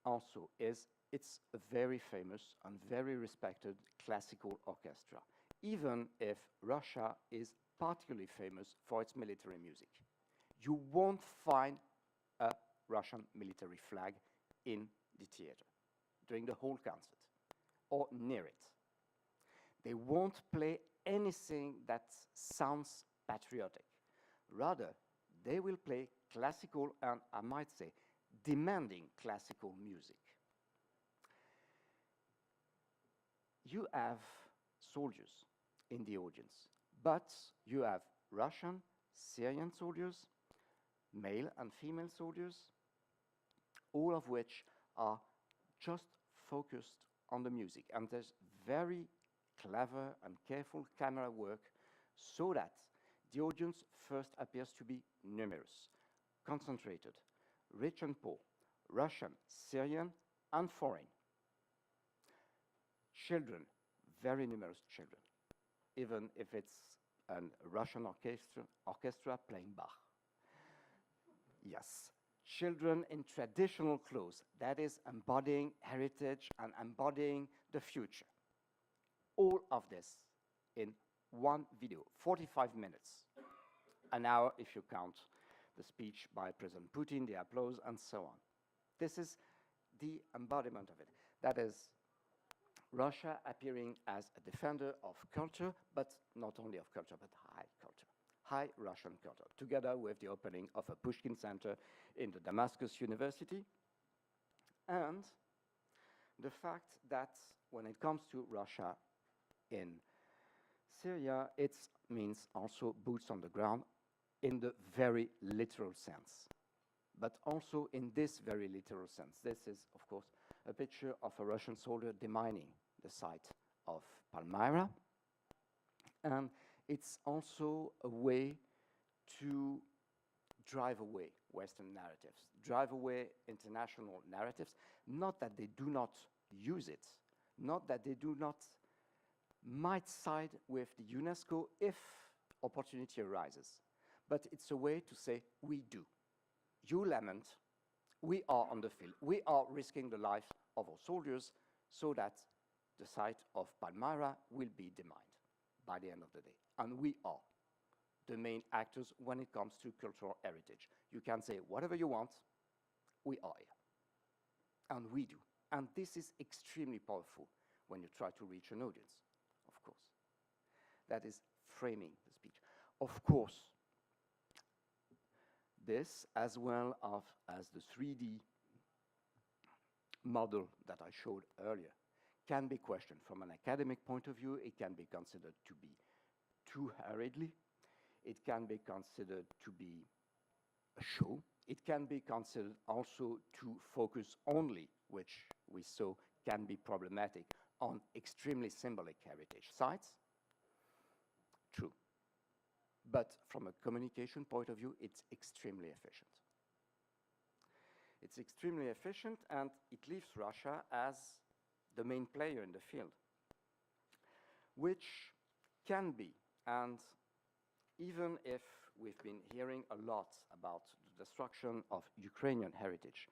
[SPEAKER 5] also is it's a very famous and very respected classical orchestra, even if Russia is particularly famous for its military music. You won't find a Russian military flag in the theater during the whole concert or near it. They won't play anything that sounds patriotic. Rather, they will play classical and, I might say, demanding classical music. You have soldiers in the audience, but you have Russian, Syrian soldiers, male and female soldiers, all of which are just focused on the music. And there's very clever and careful camera work so that the audience first appears to be numerous, concentrated, rich and poor, Russian, Syrian, and foreign. Children, very numerous children, even if it's a Russian orchestra playing Bach. Yes, children in traditional clothes, that is embodying heritage and embodying the future. All of this in one video, 45 minutes, an hour if you count the speech by President Putin, the applause, and so on. This is the embodiment of it. That is Russia appearing as a defender of culture, but not only of culture, but high culture, high Russian culture, together with the opening of a Pushkin Center in the Damascus University, and the fact that when it comes to Russia in Syria, it means also boots on the ground in the very literal sense. But also in this very literal sense. This is, of course, a picture of a Russian soldier demining the site of Palmyra. And it's also a way to drive away Western narratives, drive away international narratives, not that they do not use it, not that they do not might side with the UNESCO if opportunity arises, but it's a way to say, we do. You lament, we are on the field, we are risking the life of our soldiers so that the site of Palmyra will be demined by the end of the day. And we are the main actors when it comes to cultural heritage. You can say whatever you want, we are here. And we do. And this is extremely powerful when you try to reach an audience, of course. That is framing the speech. Of course, this, as well as the 3D model that I showed earlier, can be questioned from an academic point of view. It can be considered to be too hurriedly. It can be considered to be a show. It can be considered also to focus only, which we saw can be problematic, on extremely symbolic heritage sites. True. But from a communication point of view, it's extremely efficient. It's extremely efficient, and it leaves Russia as the main player in the field, which can be, and even if we've been hearing a lot about the destruction of Ukrainian heritage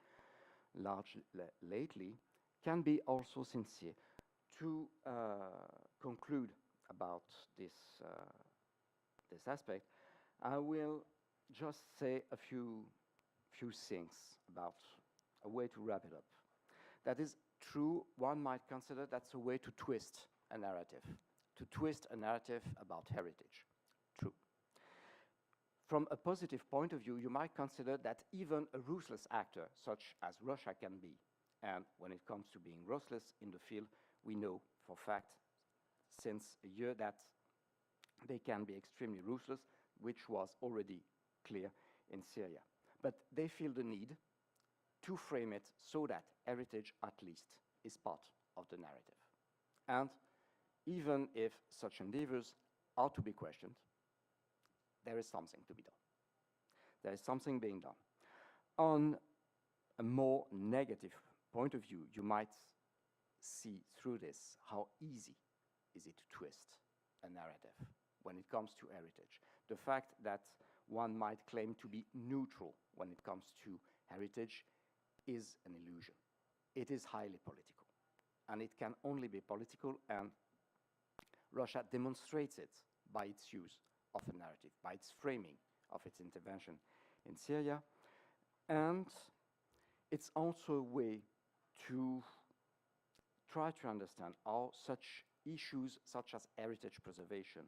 [SPEAKER 5] lately, can be also sincere. To conclude about this aspect, I will just say a few things about a way to wrap it up. That is true, one might consider that's a way to twist a narrative about heritage. True. From a positive point of view, you might consider that even a ruthless actor, such as Russia can be, and when it comes to being ruthless in the field, we know for fact since a year that they can be extremely ruthless, which was already clear in Syria. But they feel the need to frame it so that heritage, at least, is part of the narrative. And even if such endeavors are to be questioned, there is something to be done. There is something being done. On a more negative point of view, you might see through this how easy is it to twist a narrative when it comes to heritage. The fact that one might claim to be neutral when it comes to heritage is an illusion. It is highly political, and it can only be political, and Russia demonstrates it by its use of a narrative, by its framing of its intervention in Syria. And it's also a way to try to understand how such issues such as heritage preservation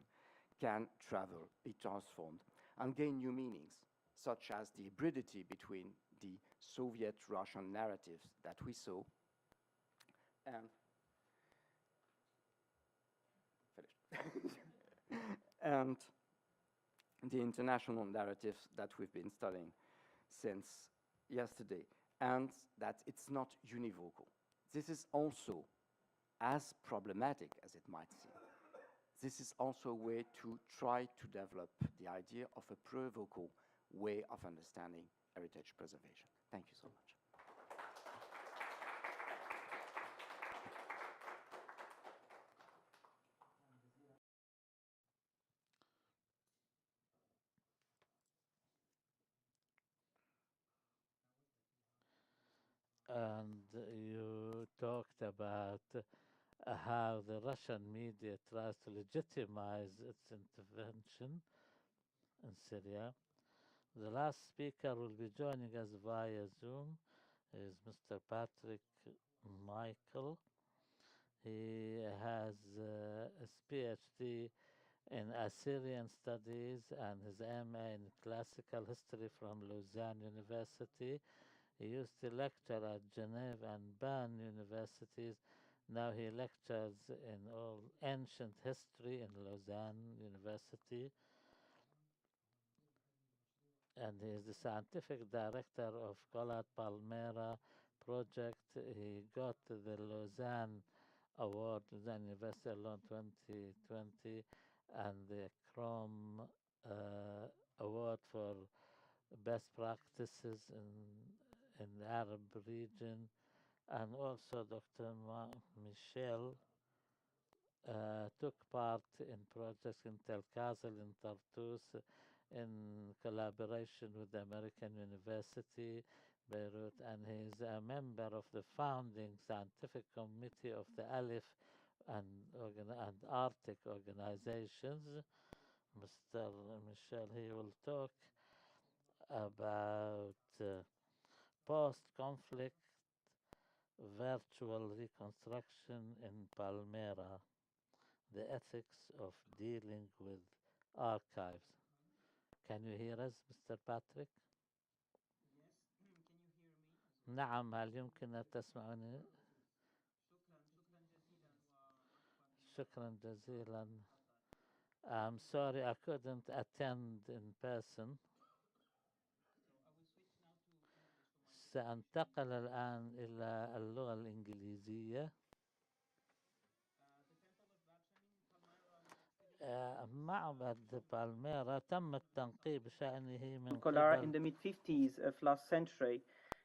[SPEAKER 5] can travel, be transformed, and gain new meanings, such as the hybridity between the Soviet-Russian narratives that we saw and and the international narratives that we've been studying since yesterday, and that it's not univocal. This is also as problematic as it might seem. This is also a way to try to develop the idea of a plurivocal way of understanding heritage preservation. Thank you so much.
[SPEAKER 1] And you talked about how the Russian media tries to legitimize its intervention in Syria. The last speaker will be joining us via Zoom is Mr. Patrick Michel. He has his PhD in Assyrian Studies and his MA in Classical History from Lausanne University. He used to lecture at Geneva and Bern universities. Now he lectures in all ancient history in Lausanne University. And he is the scientific director of Collard Palmera project. He got the Lausanne Award, Lausanne University alone 2020, and the Chrome Award for best practices in the Arab region. And also Dr. Michel took part in projects in Tel Kazel, in Tartus, in collaboration with the American University, Beirut, and he is a member of the founding scientific committee of the Alif and Arctic organizations. Mr. Michel, he will talk about post-conflict virtual reconstruction in Palmyra, the ethics of dealing with archives. Can you hear us, Mr. Patrick? نعم، هل يمكن أن تسمعني؟ شكرا جزيلا. I'm sorry I couldn't attend in person. سأنتقل الآن إلى اللغة الإنجليزية. معبد بالميرا تم التنقيب بشأنه من
[SPEAKER 6] Kolar
[SPEAKER 1] قبل
[SPEAKER 6] in the mid-50s of last century,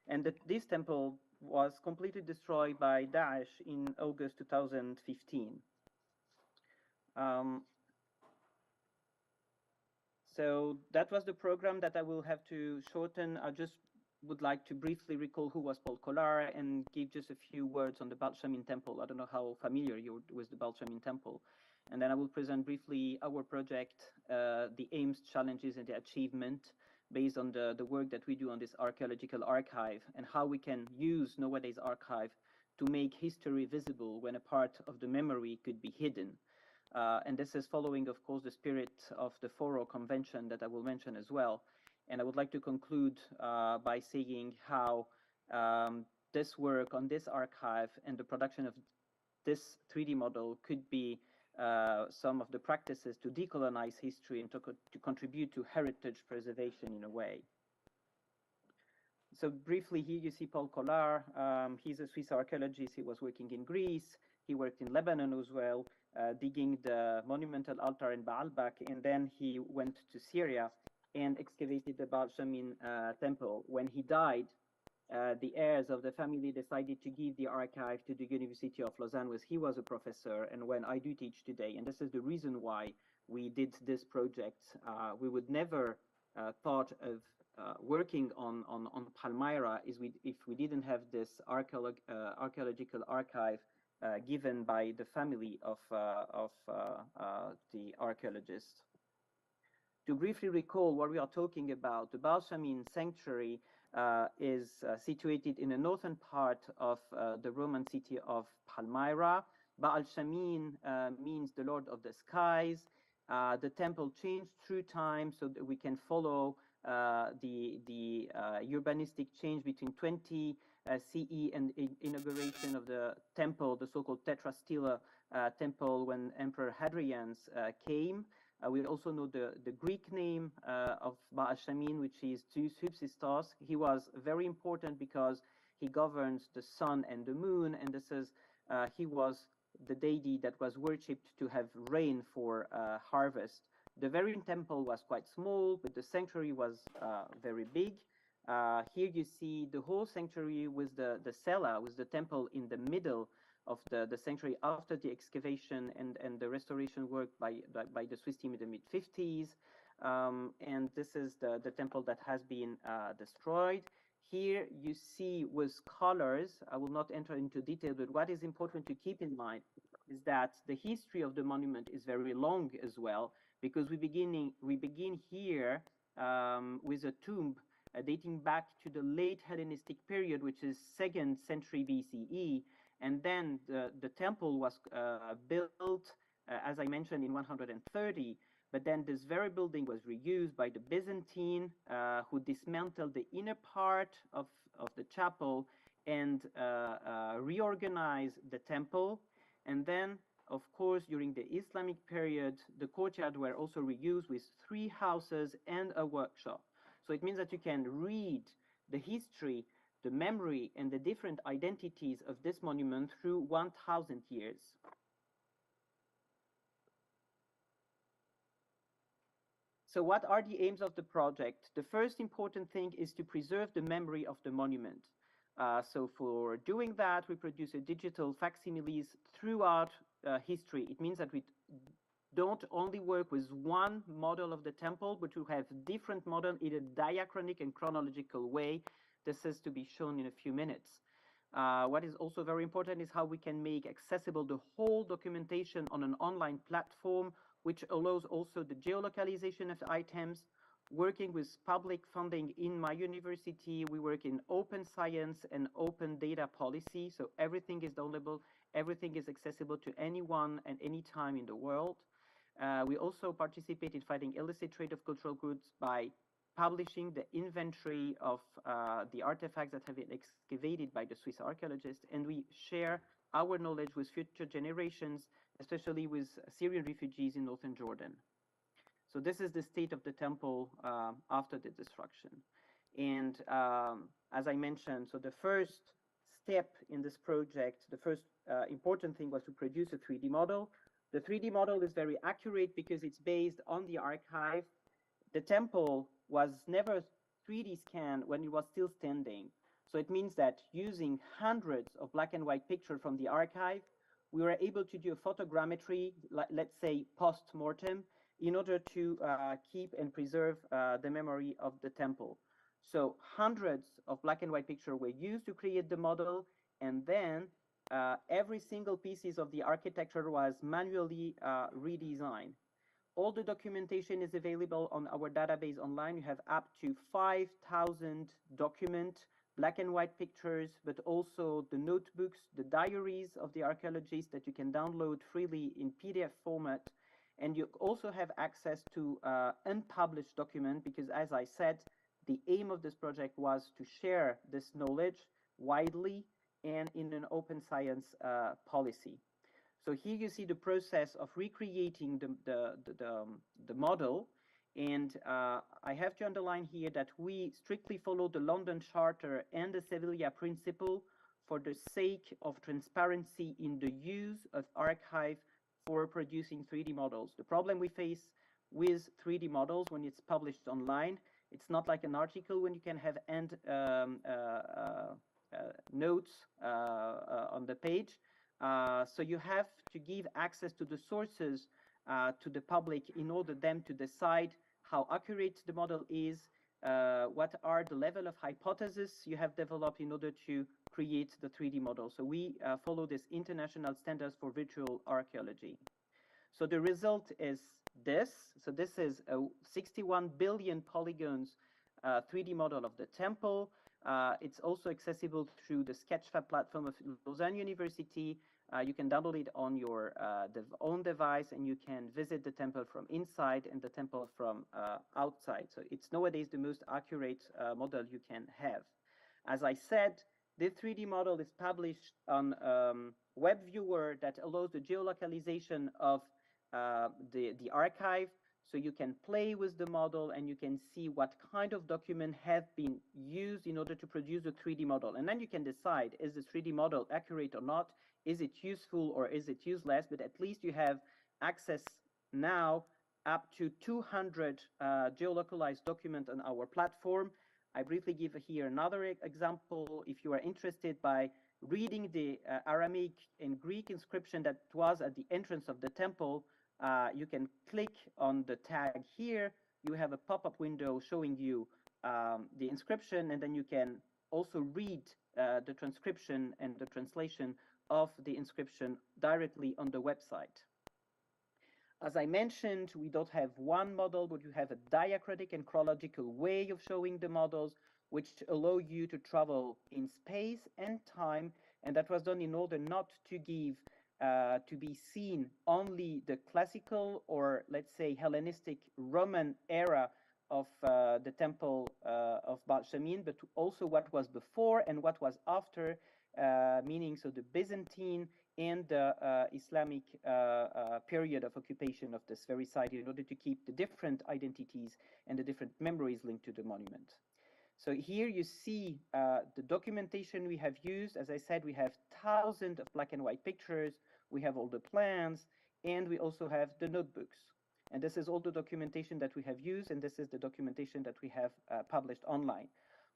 [SPEAKER 6] and that this temple was completely destroyed by Daesh in August 2015. So that was the program that I will have to shorten. I just would like to briefly recall who was Paul Kolar and give just a few words on the Balshamin Temple. I don't know how familiar you are with the Balshamin Temple. And then I will present briefly our project, the aims, challenges, and the achievement based on the work that we do on this archaeological archive and how we can use nowadays archive to make history visible when a part of the memory could be hidden. And this is following, of course, the spirit of the Foro Convention that I will mention as well. And I would like to conclude by saying how this work on this archive and the production of this 3D model could be some of the practices to decolonize history and to contribute to heritage preservation in a way. So briefly here you see Paul Collard. He's a Swiss archaeologist. He was working in Greece. He worked in Lebanon as well, digging the monumental altar in Baalbek, and then he went to Syria and excavated the Baal Shamin temple. When he died, the heirs of the family decided to give the archive to the University of Lausanne, where he was a professor, and when I do teach today. And this is the reason why we did this project. We would never thought of working on Palmyra if we didn't have this archaeological archive given by the family of the archaeologist. To briefly recall what we are talking about, the Baal Shamin sanctuary is situated in the northern part of the Roman city of Palmyra. Baal Shamin means the Lord of the Skies. The temple changed through time so that we can follow the urbanistic change between 20 CE and inauguration of the temple, the so-called tetrastela temple, when Emperor Hadrian came. We also know the Greek name of Baal Shamin, which is Zeus Hypsistos. He was very important because he governs the sun and the moon, and this is he was the deity that was worshipped to have rain for harvest. The very temple was quite small, but the sanctuary was very big. Here you see the whole sanctuary with the cella, with the temple in the middle of the sanctuary after the excavation and the restoration work by the Swiss team in the mid-50s. And this is the temple that has been destroyed. Here you see with colors, I will not enter into detail, but what is important to keep in mind is that the history of the monument is very long as well, because we begin here with a tomb dating back to the late Hellenistic period, which is 2nd century BCE. And then the temple was built, as I mentioned, in 130. But then this very building was reused by the Byzantine, who dismantled the inner part of the chapel and reorganized the temple. And then, of course, during the Islamic period, the courtyard were also reused with 3 houses and a workshop. So it means that you can read the history, the memory, and the different identities of this monument through 1,000 years. So what are the aims of the project? The first important thing is to preserve the memory of the monument. So for doing that, we produce a digital facsimiles throughout history. It means that we don't only work with one model of the temple, but we have different models in a diachronic and chronological way. This is to be shown in a few minutes. What is also very important is how we can make accessible the whole documentation on an online platform, which allows also the geolocalization of the items. Working with public funding in my university, we work in open science and open data policy, so everything is downloadable, everything is accessible to anyone and any time in the world. We also participate in fighting illicit trade of cultural goods by publishing the inventory of the artifacts that have been excavated by the Swiss archaeologists, and we share our knowledge with future generations, especially with Syrian refugees in northern Jordan. So this is the state of the temple after the destruction. And as I mentioned, so the first step in this project, the first important thing was to produce a 3D model. The 3D model is very accurate because it's based on the archive. The temple was never 3D scanned when it was still standing. So it means that using hundreds of black and white pictures from the archive, we were able to do a photogrammetry, let's say post-mortem, in order to keep and preserve the memory of the temple. So hundreds of black and white pictures were used to create the model, and then every single pieces of the architecture was manually redesigned. all the documentation is available on our database online. You have up to 5,000 documents, black and white pictures, but also the notebooks, the diaries of the archaeologists that you can download freely in PDF format. And you also have access to unpublished document because, as I said, the aim of this project was to share this knowledge widely and in an open science policy. So here you see the process of recreating the model. And I have to underline here that we strictly follow the London Charter and the Sevilla Principle for the sake of transparency in the use of archive for producing 3D models. The problem we face with 3D models when it's published online, it's not like an article when you can have end notes on the page. So you have to give access to the sources to the public in order them to decide how accurate the model is, what are the level of hypothesis you have developed in order to create the 3D model. So we follow this international standards for virtual archaeology. So the result is this. So this is a 61 billion polygons 3D model of the temple. It's also accessible through the Sketchfab platform of Lausanne University. You can download it on your own device, and you can visit the temple from inside and the temple from outside. So it's nowadays the most accurate model you can have. As I said, this 3D model is published on web viewer that allows the geolocalization of the archive. So you can play with the model and you can see what kind of document have been used in order to produce a 3D model. And then you can decide, is the 3D model accurate or not? Is it useful or is it useless? But at least you have access now up to 200 geolocalized documents on our platform. I briefly give here another example. If you are interested by reading the Aramaic and Greek inscription that was at the entrance of the temple, you can click on the tag here. You have a pop-up window showing you the inscription, and then you can also read the transcription and the translation of the inscription directly on the website. As I mentioned, we don't have one model, but you have a diacritic and chronological way of showing the models, which allow you to travel in space and time, and that was done in order not to give to be seen only the classical or, let's say, Hellenistic Roman era of the temple of Baal Shamin, but also what was before and what was after, meaning so the Byzantine and the Islamic period of occupation of this very site in order to keep the different identities and the different memories linked to the monument. So here you see the documentation we have used. As I said, we have thousands of black and white pictures. We have all the plans, and we also have the notebooks. And this is all the documentation that we have used, and this is the documentation that we have published online.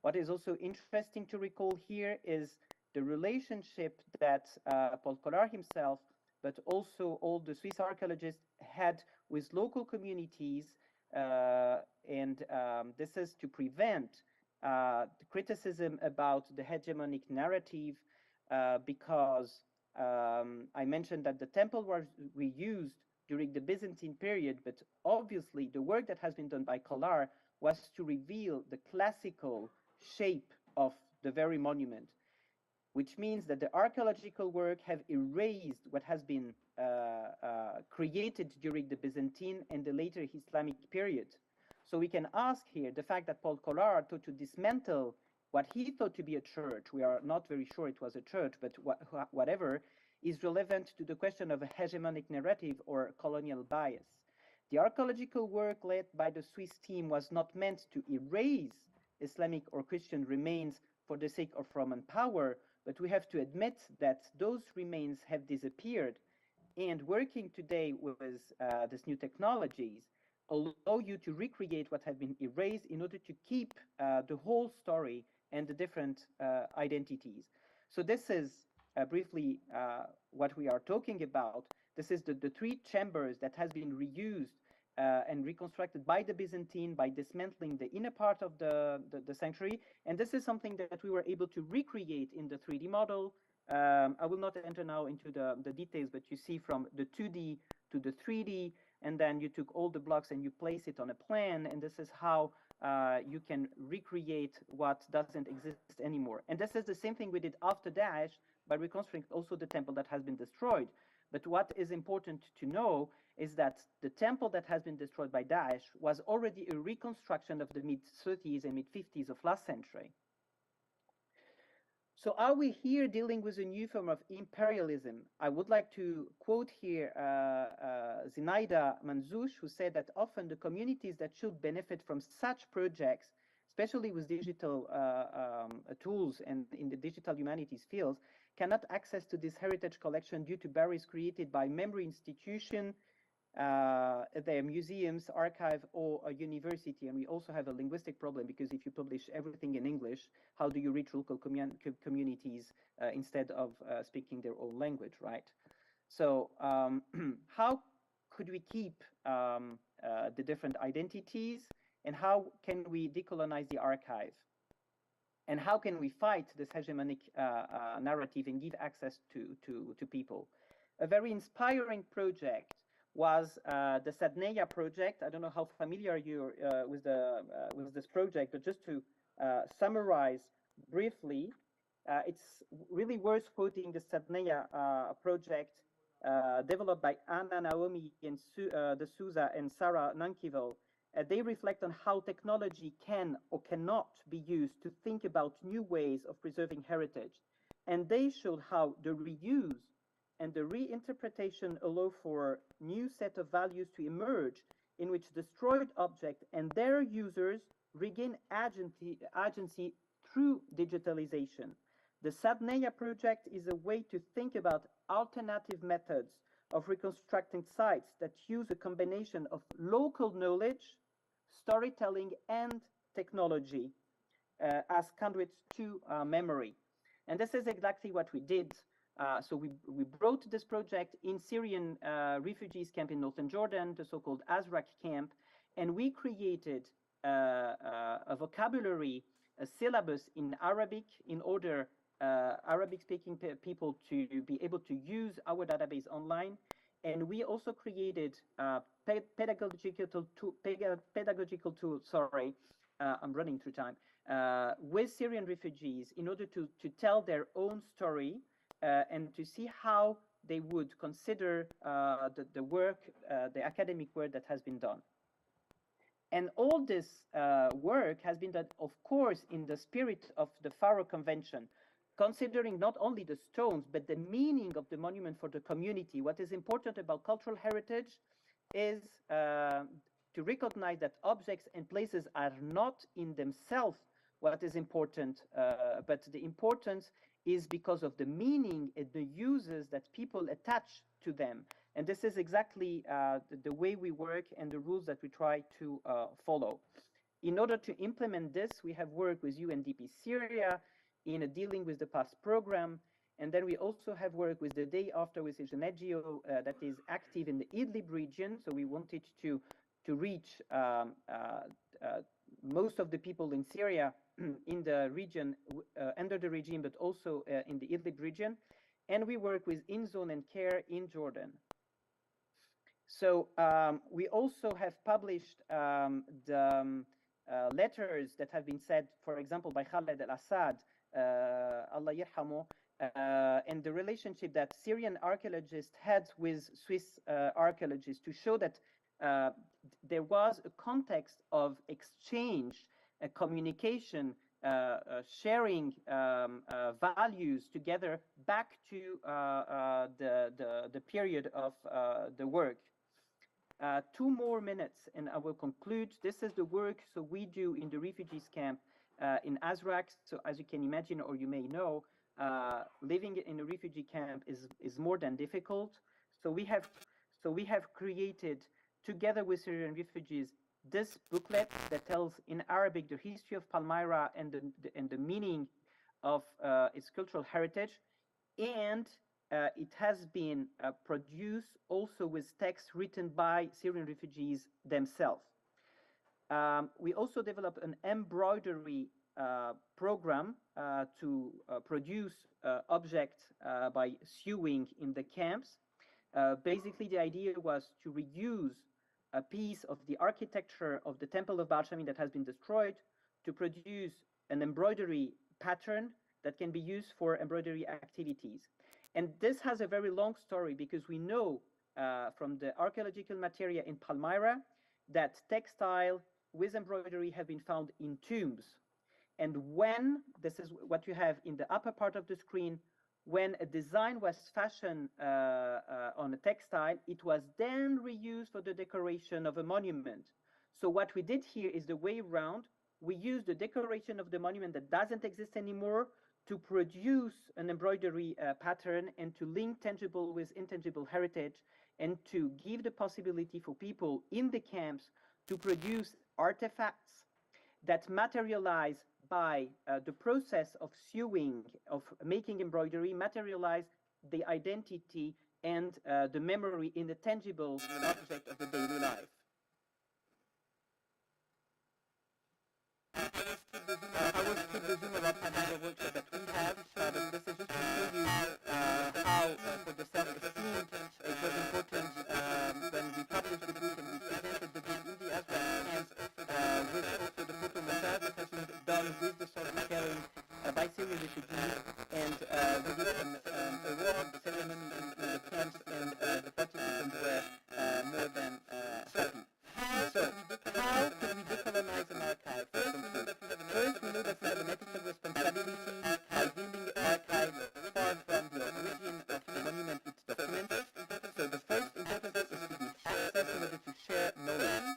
[SPEAKER 6] What is also interesting to recall here is the relationship that Paul Collard himself, but also all the Swiss archaeologists had with local communities, and this is to prevent the criticism about the hegemonic narrative, because I mentioned that the temple was reused during the Byzantine period, but obviously the work that has been done by Collard was to reveal the classical shape of the very monument, which means that the archaeological work have erased what has been created during the Byzantine and the later Islamic period. So we can ask here the fact that Paul Collard thought to dismantle what he thought to be a church. We are not very sure it was a church, but whatever is relevant to the question of a hegemonic narrative or colonial bias. The archaeological work led by the Swiss team was not meant to erase Islamic or Christian remains for the sake of Roman power, but we have to admit that those remains have disappeared. And working today with these new technologies allow you to recreate what had been erased in order to keep the whole story and the different identities. So this is briefly what we are talking about. This is the three chambers that has been reused and reconstructed by the Byzantine by dismantling the inner part of the sanctuary. And this is something that we were able to recreate in the 3D model. I will not enter now into the details, but you see from the 2D to the 3D, and then you took all the blocks and you place it on a plan, and this is how you can recreate what doesn't exist anymore. And this is the same thing we did after Daesh by reconstructing also the temple that has been destroyed. But what is important to know is that the temple that has been destroyed by Daesh was already a reconstruction of the mid-30s and mid-50s of last century. So are we here dealing with a new form of imperialism? I would like to quote here Zinaida Manzoush, who said that often the communities that should benefit from such projects, especially with digital tools and in the digital humanities fields, cannot access to this heritage collection due to barriers created by memory institution, their museums, archive, or a university. And we also have a linguistic problem, because if you publish everything in English, how do you reach local communities instead of speaking their own language, right? So how could we keep the different identities, and how can we decolonize the archive? And how can we fight this hegemonic narrative and give access to people? A very inspiring project was the Sadneya project. I don't know how familiar you're with this project, but just to summarize briefly, it's really worth quoting the Sadneya project developed by Anna Naomi and D'Souza and Sarah Nankivel. They reflect on how technology can or cannot be used to think about new ways of preserving heritage. And they showed how the reuse and the reinterpretation allow for new set of values to emerge, in which destroyed objects and their users regain agency through digitalization. The Sadneya project is a way to think about alternative methods of reconstructing sites that use a combination of local knowledge, storytelling, and technology as conduits to memory. And this is exactly what we did. So we brought this project in Syrian refugees camp in northern Jordan, the so-called Azraq camp, and we created a vocabulary, a syllabus in Arabic in order Arabic-speaking people to be able to use our database online. And we also created pedagogical tools, sorry, I'm running through time, with Syrian refugees in order to tell their own story and to see how they would consider the work, the academic work that has been done. And all this work has been done, of course, in the spirit of the Faro Convention, considering not only the stones, but the meaning of the monument for the community. What is important about cultural heritage is to recognize that objects and places are not in themselves what is important, but the importance is because of the meaning and the uses that people attach to them. And this is exactly the way we work and the rules that we try to follow. In order to implement this, we have worked with UNDP Syria in dealing with the past program. And then we also have worked with the Day After, which is an NGO that is active in the Idlib region. So we wanted to reach most of the people in Syria in the region under the regime, but also in the Idlib region. And we work with InZone and CARE in Jordan. So we also have published the letters that have been said, for example, by Khaled al-Assad, Allah yarhamu, and the relationship that Syrian archaeologists had with Swiss archaeologists, to show that there was a context of exchange, communication, sharing values together back to the period of the work. 2 more minutes and I will conclude. This is the work so we do in the refugees camp in Azraq. So as you can imagine, or you may know, living in a refugee camp is more than difficult. So we have created, together with Syrian refugees, this booklet that tells in Arabic the history of Palmyra and the meaning of its cultural heritage. And it has been produced also with texts written by Syrian refugees themselves. We also developed an embroidery program to produce objects by sewing in the camps. Basically, the idea was to reuse a piece of the architecture of the temple of Baal Shamin that has been destroyed to produce an embroidery pattern that can be used for embroidery activities. And this has a very long story because we know from the archaeological materia in Palmyra that textile with embroidery have been found in tombs. And when, this is what you have in the upper part of the screen, when a design was fashioned on a textile, it was then reused for the decoration of a monument. So what we did here is the way around. We used the decoration of the monument that doesn't exist anymore to produce an embroidery pattern and to link tangible with intangible heritage and to give the possibility for people in the camps to produce artifacts that materialize by the process of sewing, of making embroidery, materialize the identity and the memory in the tangible object of the daily life. I will keep the Zoom about having the workshop that we have, but this is just to show you how, for the self-esteem, it was important when we published the book and we presented the book in the Azra camps with also the photo montage that has been done with the sort of sharing by Syrian refugees, and we did an award ceremony in the camps, and the participants were more than happy. So, how can we decolonize an archive? First, we know that we have an ethical responsibility by building an archive far from the origin of the monument its documents. So the first important step is to give access in order to share knowledge.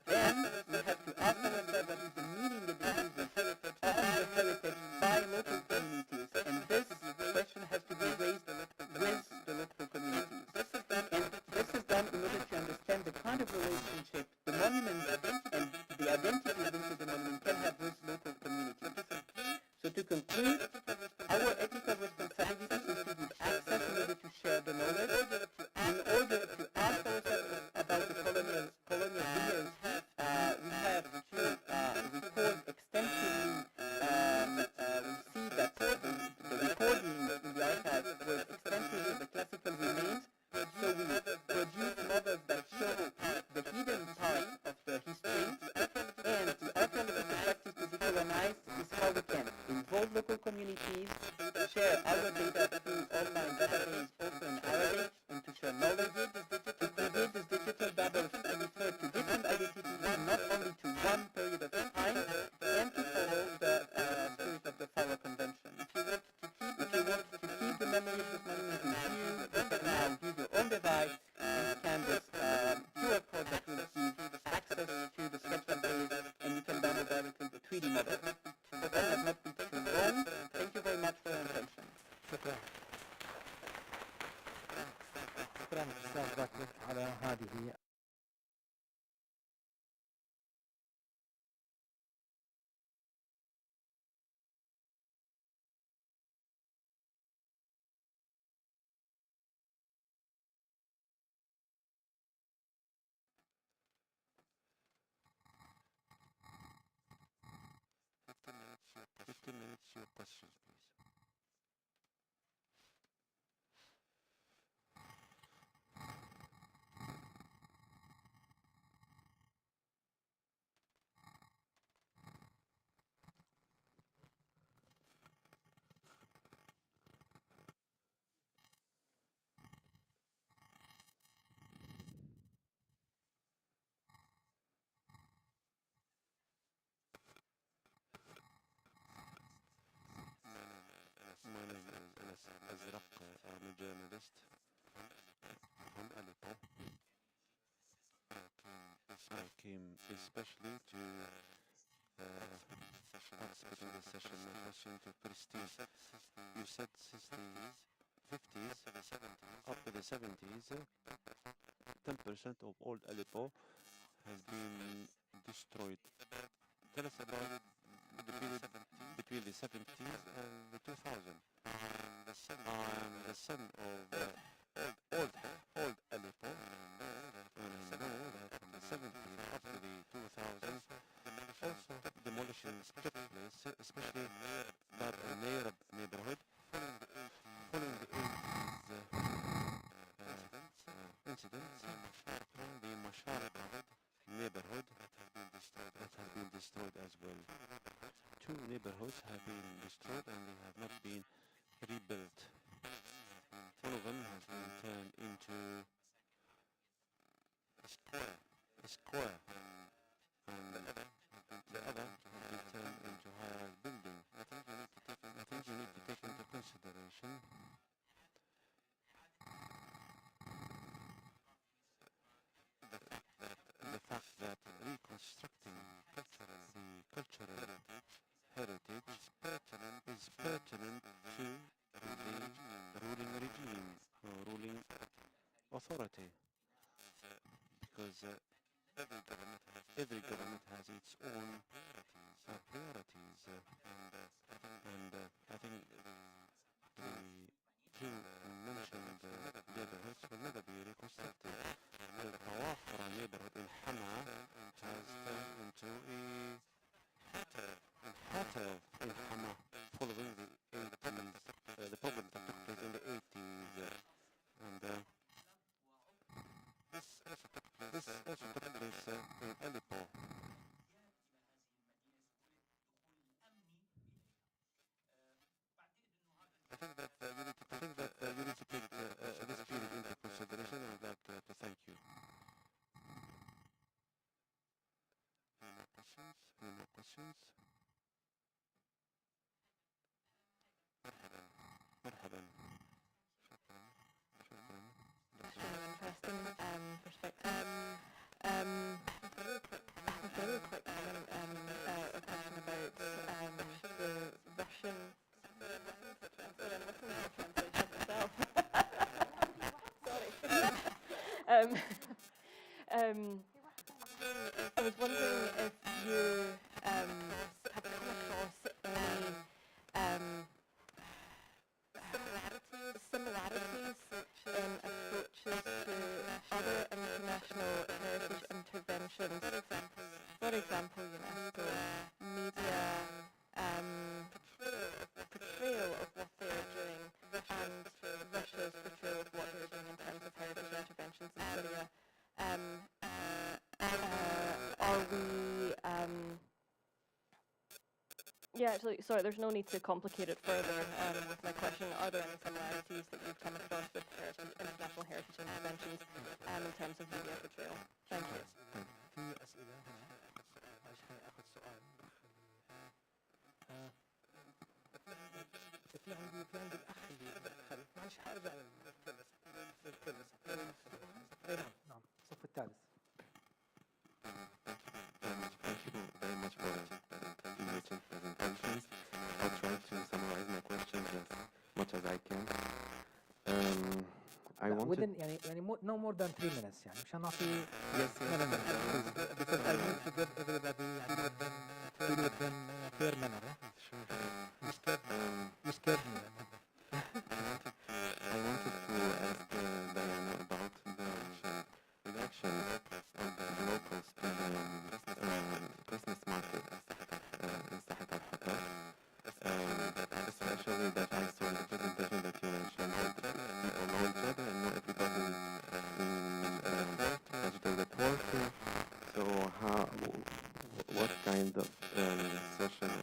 [SPEAKER 6] Then we have to ask ourselves what is the meaning and the uses of the heritage by local communities. And this question has to be raised with the local communities. And this is done in order to understand the kind of relationship the monument and the identity linked to the monument can have with local communities. So to conclude, our ethical responsibility is to give access in order to share the knowledge, in order to ask ourselves about the colonial years. We have to record extensively. We see that the recording in the archive was extensively the classical remains. So we produce models that show the hidden part of the history, and the archaeological practice to decolonize is how we can involve local communities, share our data through online database also in Arabic, and to share knowledge, to create this digital bubble and refer to different identities and not only to one period of time, and to follow the spirit of the Faro Convention. If you want to keep the memory of this monument with you, you can now use your own device and scan this QR code that will give access to the sketchpad page, and you can download directly the 3D model. But I have not been too long. Thank you very much for your attention.
[SPEAKER 4] شكرا. شكرا أستاذ بكر على هذه
[SPEAKER 2] your questions, please. My name is Azraq. I'm a journalist from Aleppo. I came especially to participate in this session. My question to Christine. You said 60s, 50s, up to the 70s, 10% of all Aleppo has been destroyed. Tell us about the period between the 70s and the 2000s. I'm the son of old Aleppo, and I know that from the 70s up to the 2000s, also demolitions took place, especially that Arab neighborhood, following the 80s incidents, the Mashar neighborhood that have been destroyed as well. 2 neighborhoods have been destroyed and they have not been rebuilt. One of them has been turned into a square, and the other has been turned into a high-rise building. I think you need to take into consideration the fact that reconstructing the cultural heritage is pertinent to the ruling regime or ruling authority, because every government has its own priorities, and I think the 2 mentioned neighborhoods will never be reconstructed. The Tawafra neighborhood in Hama has turned into a Hatter in Hama following the 80s, the problem that took place in the 80s, and this also took place in Aleppo. I think that you need to take this period into consideration, and I'd like to thank you. Any more questions? Any more questions? مرحبا. شكرا.
[SPEAKER 7] Interesting perspective. A really quick comment, a question about the Russian. Sorry, I'm listening to the translation myself. Sorry. I was wondering if you have come across any similarities in approaches to other international heritage interventions. For example, UNESCO media portrayal of what they're doing and Russia's portrayal of what they're doing in terms of heritage interventions in Syria. Are we... Yeah, actually, sorry, there's no need to complicate it further with my question. Are there any similarities that you've come across with international heritage interventions in terms of media portrayal? Thank you.
[SPEAKER 4] في أسئلة هنا عشان آخذ سؤال في عندي الأخ اللي خلف معلش حارجع نعم الصف الثالث.
[SPEAKER 2] Thank you very much for enriching presentations. I'll try to summarize my questions as much as I can. I wanted...
[SPEAKER 4] within يعني no more than 3 minutes يعني مشان نعطي
[SPEAKER 2] Yes,
[SPEAKER 4] no, because I need to give everybody يعني within fair manner. مش كيرني.
[SPEAKER 2] I wanted to ask Diana about the reaction of the locals to the Christmas market in Saeed al-Hatta, especially that I saw in the presentation that you mentioned that people know each other and know everybody in vegetable networking. So what kind of social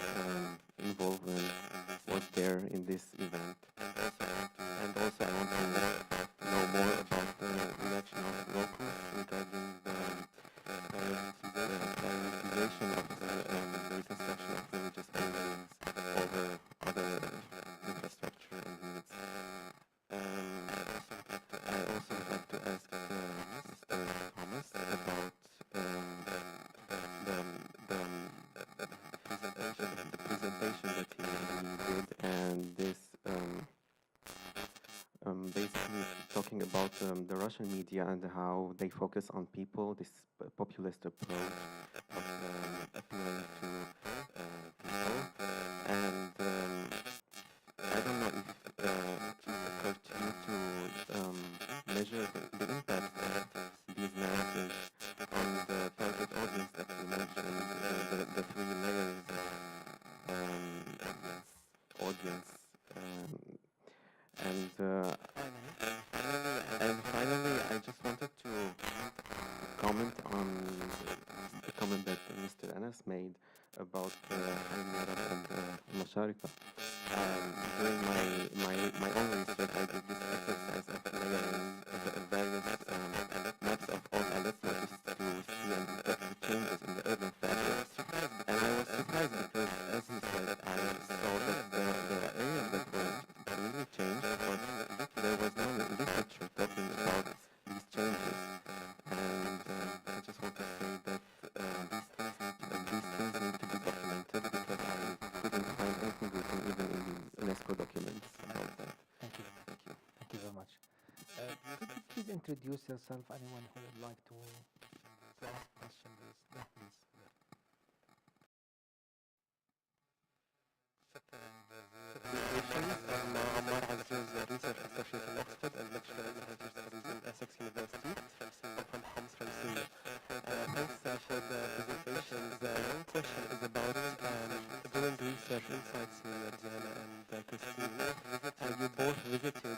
[SPEAKER 2] involvement was there in this event? And also I want to know more about the reaction of locals regarding the prioritization of the reconstruction of religious buildings over other infrastructure and needs. I also would like to ask Mr. Thomas about the presentation that he did, and this basically talking about the Russian media and how they focus on people, this populist approach of appealing to people. And I don't know if it occurred to you to measure the impact of these narratives on the target audience that you mentioned, the 3 layers audience. And finally, I just wanted to comment on made about Al-Mirab and Masharika. During my own research, I did this exercise of layering the various maps of all Aleppo just to see and detect the changes in the urban fabric. And I was surprised because, as he said, I saw that the areas that were really changed, but there was no literature talking about these changes. And I just want to say that these things need to be documented because I couldn't find anything written even in the UNESCO documents about that.
[SPEAKER 4] Thank you.
[SPEAKER 2] Thank you.
[SPEAKER 4] Thank you very much. Could you please introduce yourself? Anyone who would like to ask questions, please. Yeah, please.
[SPEAKER 8] I'm Ammar Aziz, research associate in Oxford and lecturer in Heritage Studies in Essex University. I'm from Homs, from Syria. Thanks for the presentations. One question is about doing research inside Syria, Diana and Christine. You both visited the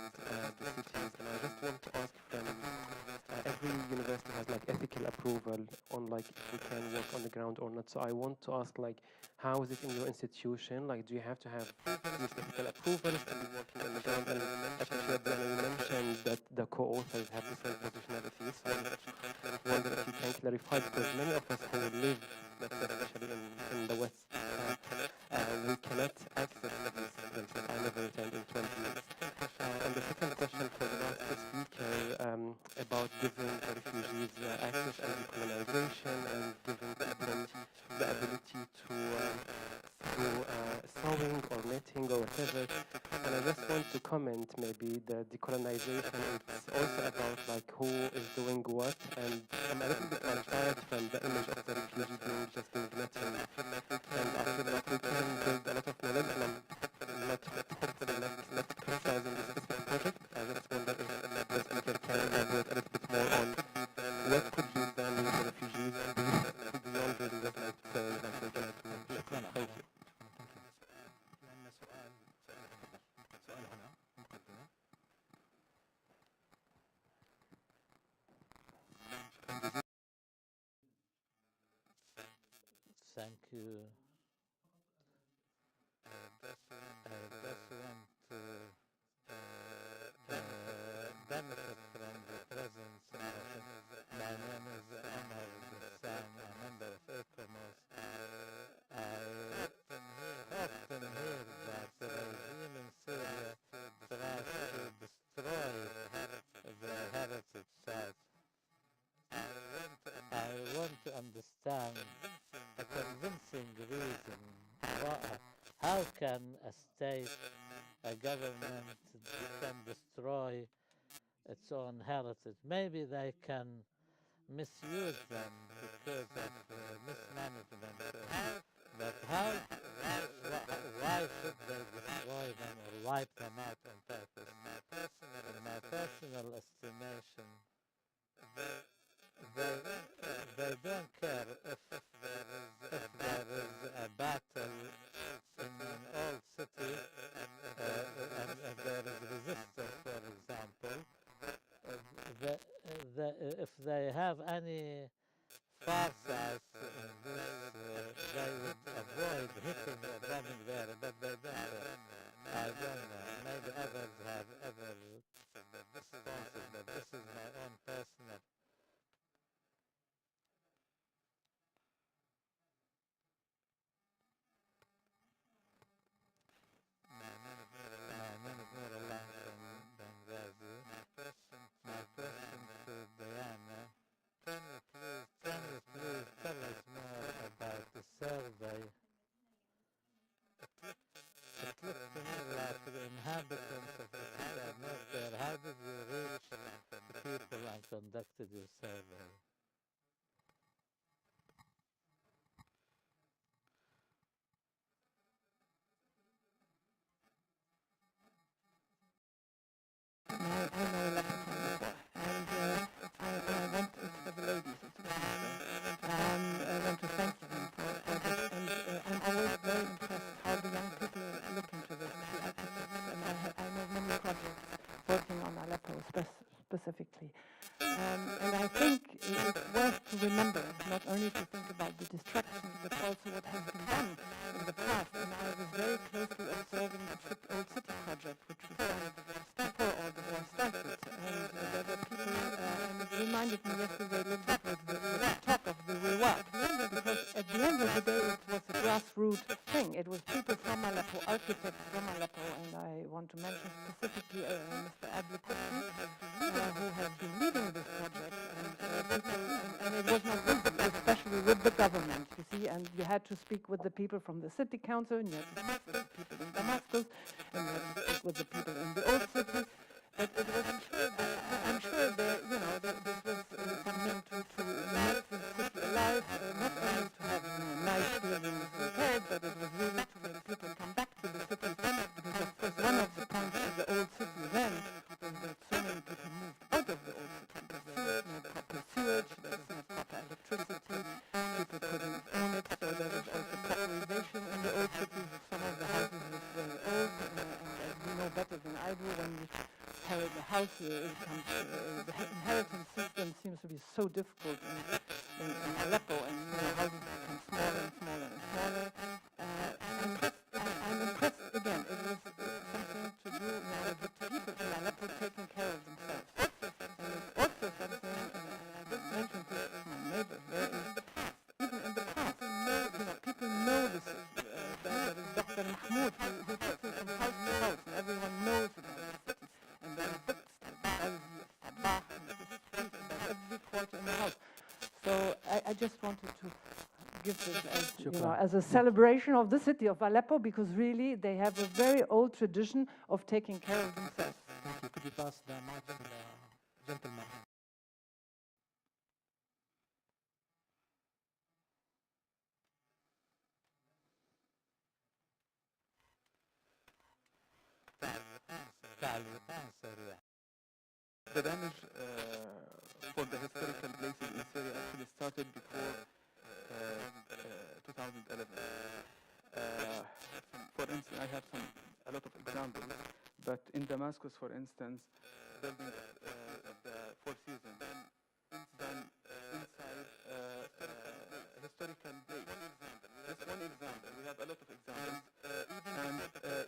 [SPEAKER 8] cities, and I just want to ask from every university has like ethical approval on like if we can work on the ground or not. So I want to ask like, how is it in your institution? Like, do you have to have these ethical approvals to be working on the ground? And actually, you mentioned that the co-authors have different positionalities. So I wonder if you can clarify, because many of us who live, let's say, especially in the West, we cannot access these places. I never returned in 20 years. And the second question for the last speaker about giving the refugees access and decolonization and giving them the ability to through sewing or knitting or whatever. And I just want to comment maybe the decolonization, it's also about like who is doing what, and I'm a little bit tired from the image of the refugee doing just doing nothing. And I feel like we can build a lot of knowledge, and I'm not hopefully not criticizing this specific project. I just wonder if the speaker can elaborate a little bit more on what could be done with the refugees beyond building just like thank you.
[SPEAKER 1] Thank you. Different benefit from the presence of my name is Omar Bassam, a member of ICOMOS. I often hear that the regime in Syria tries to destroy the heritage sites. I want to understand a convincing reason how can a state, a government can destroy its own heritage. Maybe they can misuse them because of mismanagement. But why should they destroy them or wipe them out on purpose? In my personal estimation, they don't care if there is a battle in an old city and there is resistance, for example. If they have any foresight in this, they would avoid hitting or bombing there, but they don't. I don't know. Maybe others have other responses, but this is my own personal. My question to Diana, can you please tell us more about the survey? It looked to me like the inhabitants of the city are not there. How did you reach the people and conducted your survey?
[SPEAKER 7] I know Layla from before, and I want it's for the ladies, it's for and I want to thank them for this, and I'm always very impressed how the young people look into this, and I know many projects working on Aleppo specifically, And I think it's worth to remember, not only to think about the destruction, but also what has been done in the past. And I was very closely observing the Old City project, which was done before all the war started. And there were people, and it reminded me yesterday a little bit with the talk of the reward. Because at the end of the day, it was a grassroots thing. It was people from Aleppo, architects from Aleppo, and I want to mention specifically Mr. Abdul who has been leading this project, and it was not easy, especially with the government, you see, and you had to speak with the people from the city council, and you had to speak with the people in Damascus, and you had to speak with the people in the old city, but it was, I'm sure that, you know, that this was something to make the city alive, not only to have nice buildings repaired, but it was really to make people come back to the city, because of course one of the points in the old city then was that so many people moved out of the old city. There was no proper sewage, there was no proper electricity, people couldn't own it, so there was also popularization in the old cities. Some of the houses were very old, and as you know better than I do, when you inherit the house, the inheritance system seems to be so difficult in Aleppo, and you know, houses become smaller and smaller and smaller. I'm impressed again. It was something to do now with the people in Aleppo taking care of themselves. And it's also something, and I just mentioned this to my neighbor here, is even in the past, you know, people know this. There is Dr. Mahmoud who takes me from house to house, and everyone knows about the city. And there are books about Sabah and the street about every quarter in the house. So I just wanted to give this as, you know, as a celebration of the city of Aleppo, because really they have a very old tradition of taking care of themselves.
[SPEAKER 4] Thank you. Could you pass the mic to the gentleman?
[SPEAKER 8] The damage for the historical places in Syria actually started before 2011. For instance, I have a lot of examples, but in Damascus, for instance, building of the Four Seasons, then inside historical place. That's one example. We have a lot of examples, and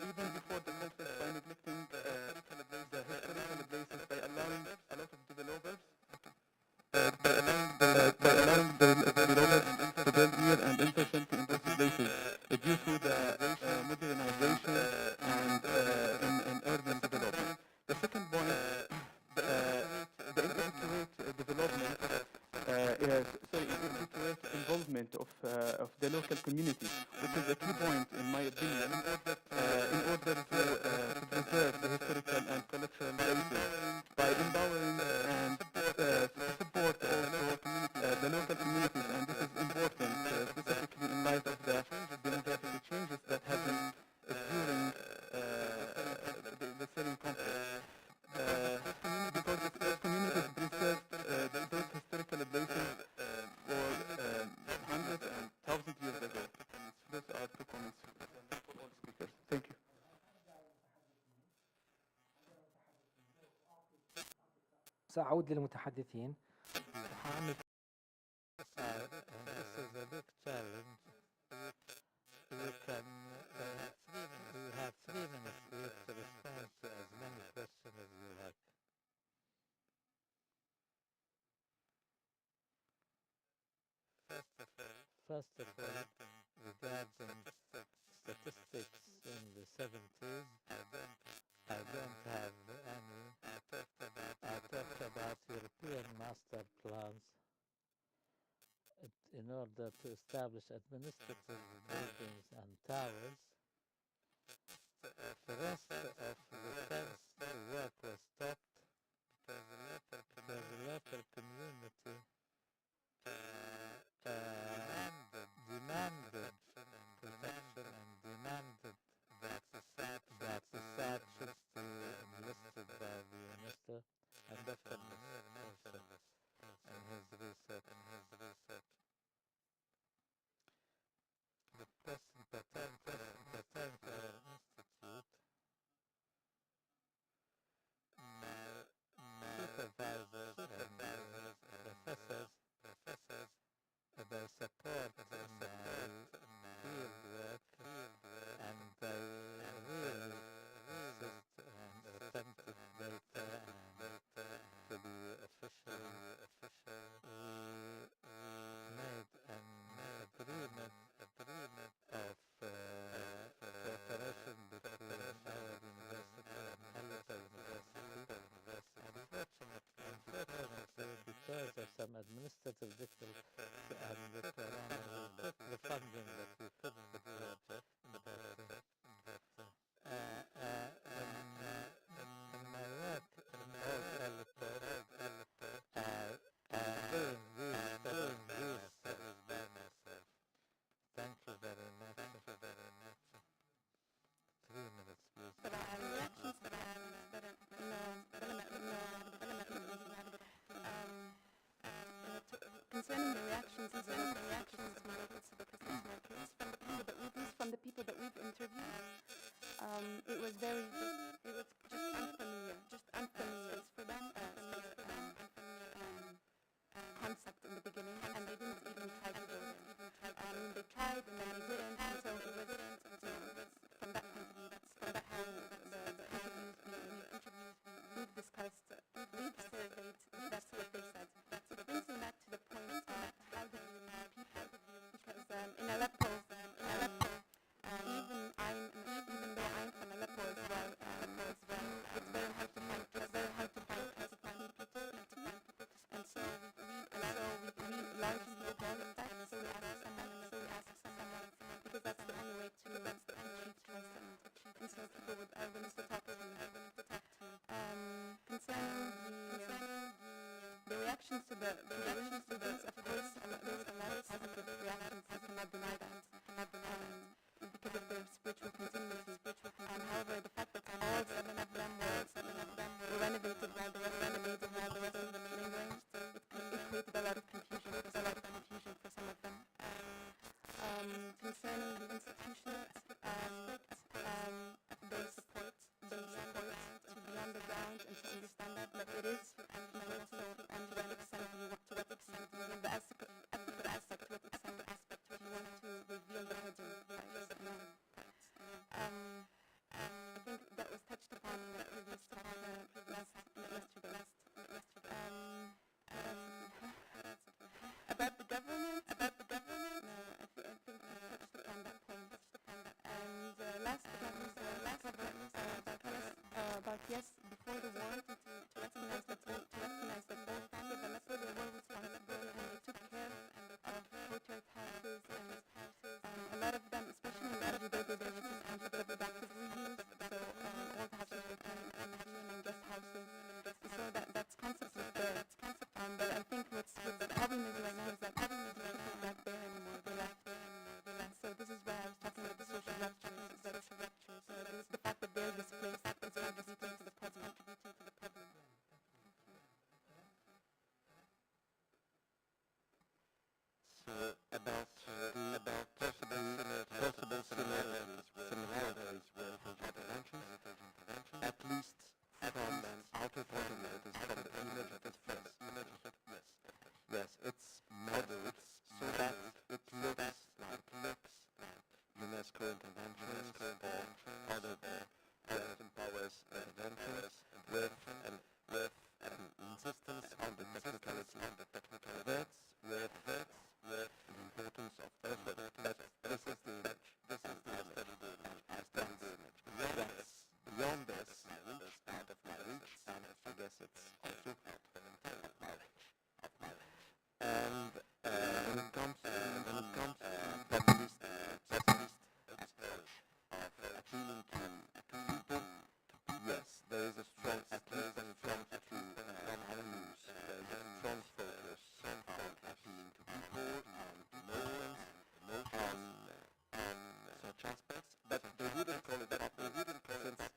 [SPEAKER 8] even before the conflict, by neglecting the historical places, by allowing a lot of developers, to build near and intercentral in those places, due to the modernization and in urban development. The second point, the inadequate development, inadequate involvement of the local community, which is a key point, in my opinion, in order to preserve the historical and cultural places, by empowering and support also the local communities, and this is important, specifically in light of the demographic changes that happened during the Syrian conflict. Because those communities preserved those historical places for hundreds and thousands of years ago. Those are two comments for all speakers. Thank you.
[SPEAKER 4] سأعود للمتحدثين.
[SPEAKER 1] This is a big challenge. You can you have 3 minutes to respond to as many questions as you like. First of all, regarding statistics in the 70s, I don't have any. I talked about European master plans in order to establish administrative buildings and towers. The rest of the defense work was stopped because the local community demanded protection and demanded that the Assad should be enlisted by the minister and defended also in his research. The Patent Institute difficult, and the corona took the funding that we couldn't get. In my work in Old Aleppo, during these, thank you very much. 3 minutes, please.
[SPEAKER 3] Concerning the reactions to the Christmas markets, from the people that we've interviewed, it was just unfamiliar for them, concept in the beginning, and they didn't even try to go there. They tried and then they didn't, and so it was from that point of view, that's how the interviews we've discussed, we've surveyed, that's what they said. So it brings me back to the point of how do you meet people, because in Aleppo, even though I'm from Aleppo as well, it's very hard to find people to speak to, and so we largely avoid that. So we ask someone, because that's the only way to treat trust, and so people are willing to talk to you. Concerning the reactions to the things, of course, there was a lot of positive reactions. I cannot deny that. Because of their spiritual continuity. However, the fact that all 7 of them were renovated while the rest of them lingering, it created a lot of confusion. There's a lot of confusion for some of them. Concerning the institutions, they support to be on the ground and to understand that, but it is, and also to what extent you want to, the ethical aspect, to what extent you want to reveal the hidden, right? I think that was touched upon in the previous talk yesterday. About the government, no, I think we touched upon that point. And last but not least, about yes, before the war, to recognize that both families of Aleppo, they were responsible and they took care of courtyard houses, and a lot of them, especially in the early days, there was this concept of adaptive reuse, so old houses were turned into and guest houses, so that concept was there. But I think what's the problem is right now is that people are not there anymore, they left. So this is why I was talking about the social ruptures. So the fact that they're displaced is contributing to the problem.
[SPEAKER 8] So about possible similarities with heritage interventions, at least from an outer point of view, it is from the image of its face. Yes, it's modeled so that it looks like UNESCO interventions or other Western powers interventions with an insistence on the technicality. That's with the importance of effort. This is the image. This is the image. That's beyond this, out of my reach, and I guess it's also out of my reach. And when it comes to populist approach of appealing to people, yes, there is a strong, at least when it comes to non-values, there is a strong focus on appealing to people and to emotions on such aspects, but they wouldn't call it popular, since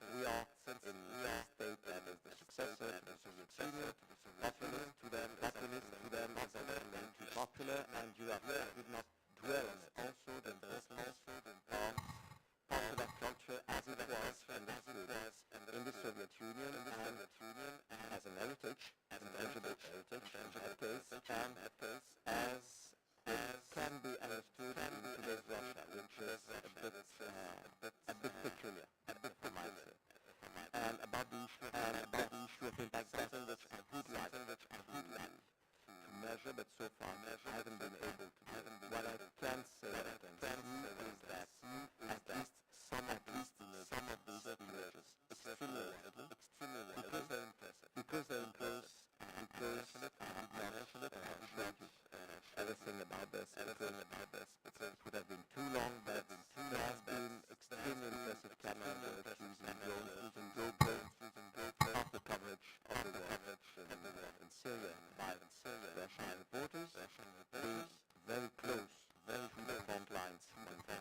[SPEAKER 8] we are in a state that is the successor to the Soviet Union. Populist to them is actually too popular, and you would not dwell on it. Also, the importance of popular culture as it was understood in the Soviet Union and as an heritage, as as it can be understood in today's Russia, which is a bit peculiar, I might say. And about the issue of impact testing, which I would like to measure, but so far I haven't been able to do it. What I can say that I can see is that at least some of these measures, extremely little, because they're imposed, thank you,
[SPEAKER 2] It would have been too long, but there has been extremely impressive camera work using drones, using GoPro, of the coverage of the war in Syria by Russian reporters being very close to the front lines and to the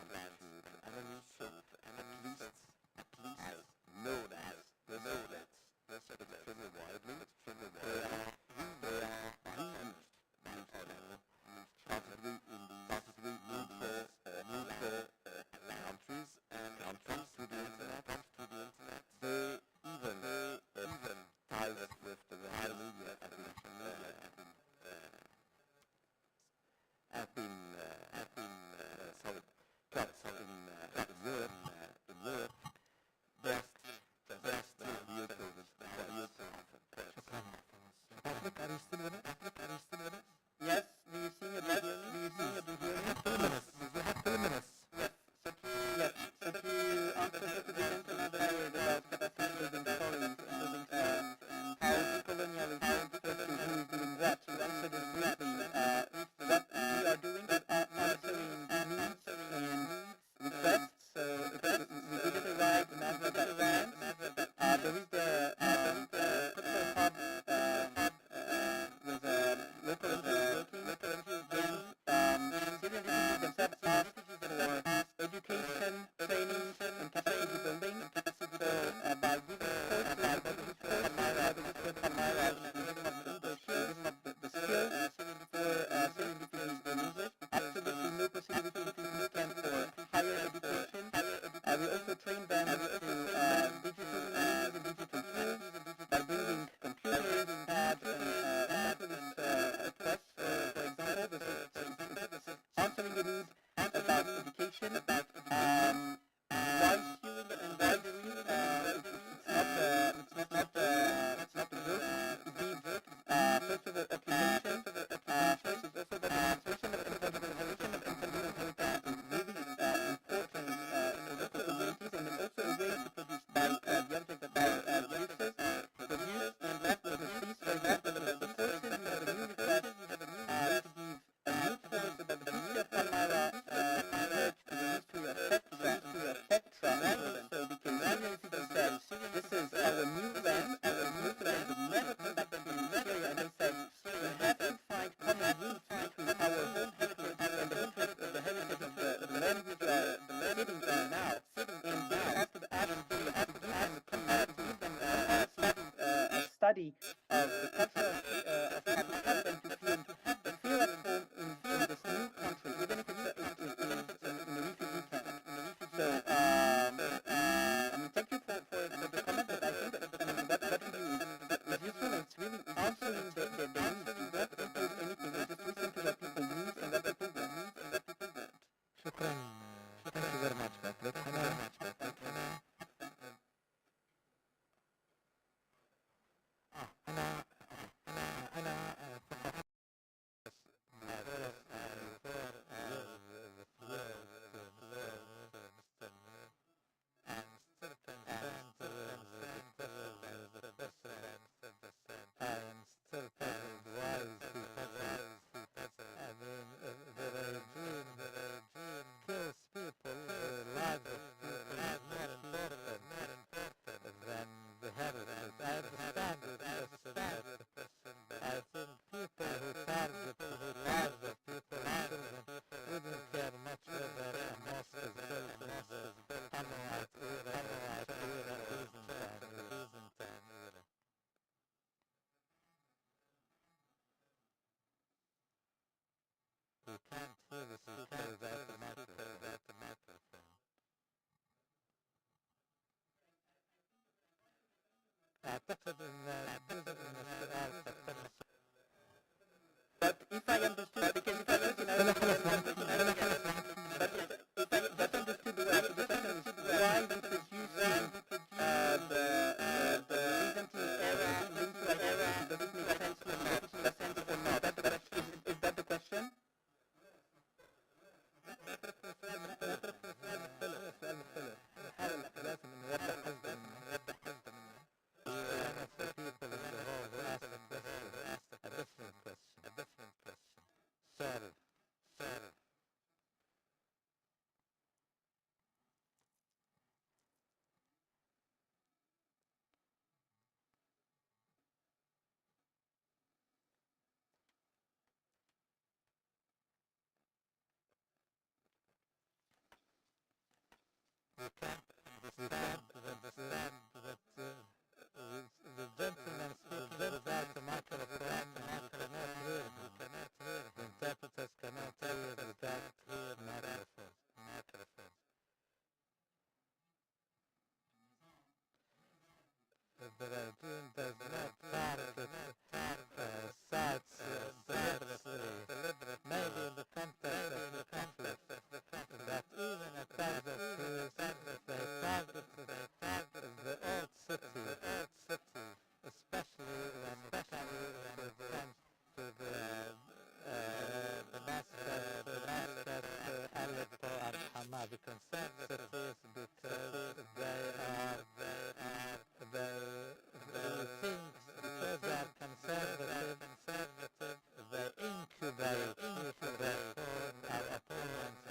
[SPEAKER 2] enemy, so at least as known as extremely widely, they are reused possibly in these neutral countries to the internet. They even ties with the Russian media have been cut in Europe. There's still real progress.
[SPEAKER 4] Patrick, are you still with us?
[SPEAKER 6] Yes, do you see me? Do you see me? Do you hear me?
[SPEAKER 4] 2 minutes. We have 2 minutes.
[SPEAKER 6] Yes. So to answer to the gentleman that I heard about capacity building stories and building plans and how decolonialism refers to who is doing that, to answer this briefly, what we are doing is answering needs and requests. So we did it arrive in Africa. There is the cultural hub with local working games. Syrian refugees themselves asked for education, training, and capacity building. So by giving courses, by giving Palmyra, the skills of the skills for Syrian refugees in English, absolutely no possibility to look for higher education. We also train them to digital means and digital tools by bringing computers, pads, and press, for example. Answering the need about education, about why skewing and why doing. It's not a joke. Indeed, first of all, occupation. First is also that the transmission of intangible inheritance is really important for local communities, and it's also a way to produce by the object that producers produce. And last but not least, for example, the courses we have a new request to give a new course about the history of Palmyra research to the history of Petra. So because Syrian refugees said, this is our new land will never come back to Syria, and they said, we have to find common roots between our home heritage and the heritage of the land we are sitting in now. And they have to study of the culture of people, help them to feel at home in this new country, even if it's in a refugee camp. So, thank you for the comment, but I think that what we do is useful, and it's really answering the needs. We don't impose anything, we just listen to what people need and what people want.
[SPEAKER 4] شكرا. Thank you very much, Patrick. أعتقد أن جزء من السؤال تختلف.
[SPEAKER 6] But if I understood, because if I understood, but understood well, the question is why we produce the Byzantine era linked to our era, does it make sense or not? Is that the question?
[SPEAKER 4] حاول لازم نوضح حزب people involved
[SPEAKER 1] the gentleman speaking without a microphone, and you cannot hear him. The interpreters cannot hear without microphones. The regime does not target sites deliberately, maybe in the context of the conflict, that even at times of peace they target the old city, especially when it comes to the Damascus, Aleppo and Hama, the concerned cities, because they are because they are conservative, they incubate our opponents.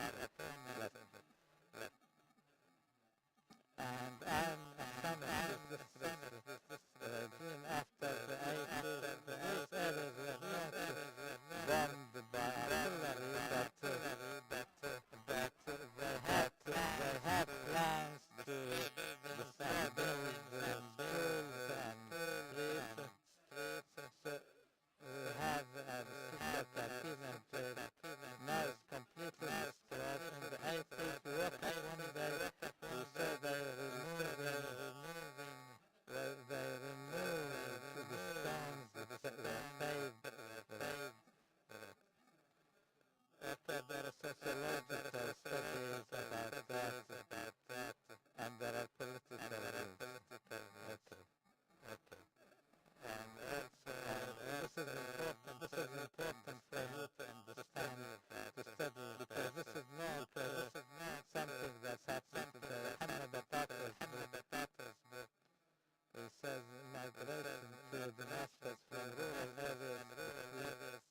[SPEAKER 1] And I'm astonished with this regime after the 80s. These areas were not bombed by artillery, but they had plans to build schools and streets, have a system now it's completely destroyed. In the 80s, we woke up one day, we saw they removed the stones that paved. There are sociological studies about that, and there are political and this is important for you to understand, to study, because this is not something that's happened today. He says migration to Damascus from rural areas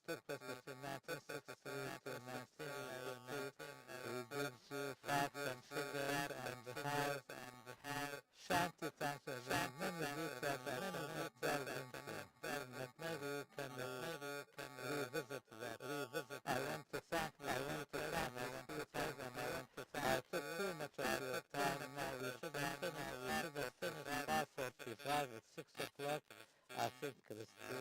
[SPEAKER 1] took place between 1963 to 1982. He gives you facts and figures and has shanty towns and many details that I cannot delve into. But maybe you can revisit that. I want to thank speakers, and I took too much of your time. Now we should have finished 5:45. It's 6 o'clock. I think Christine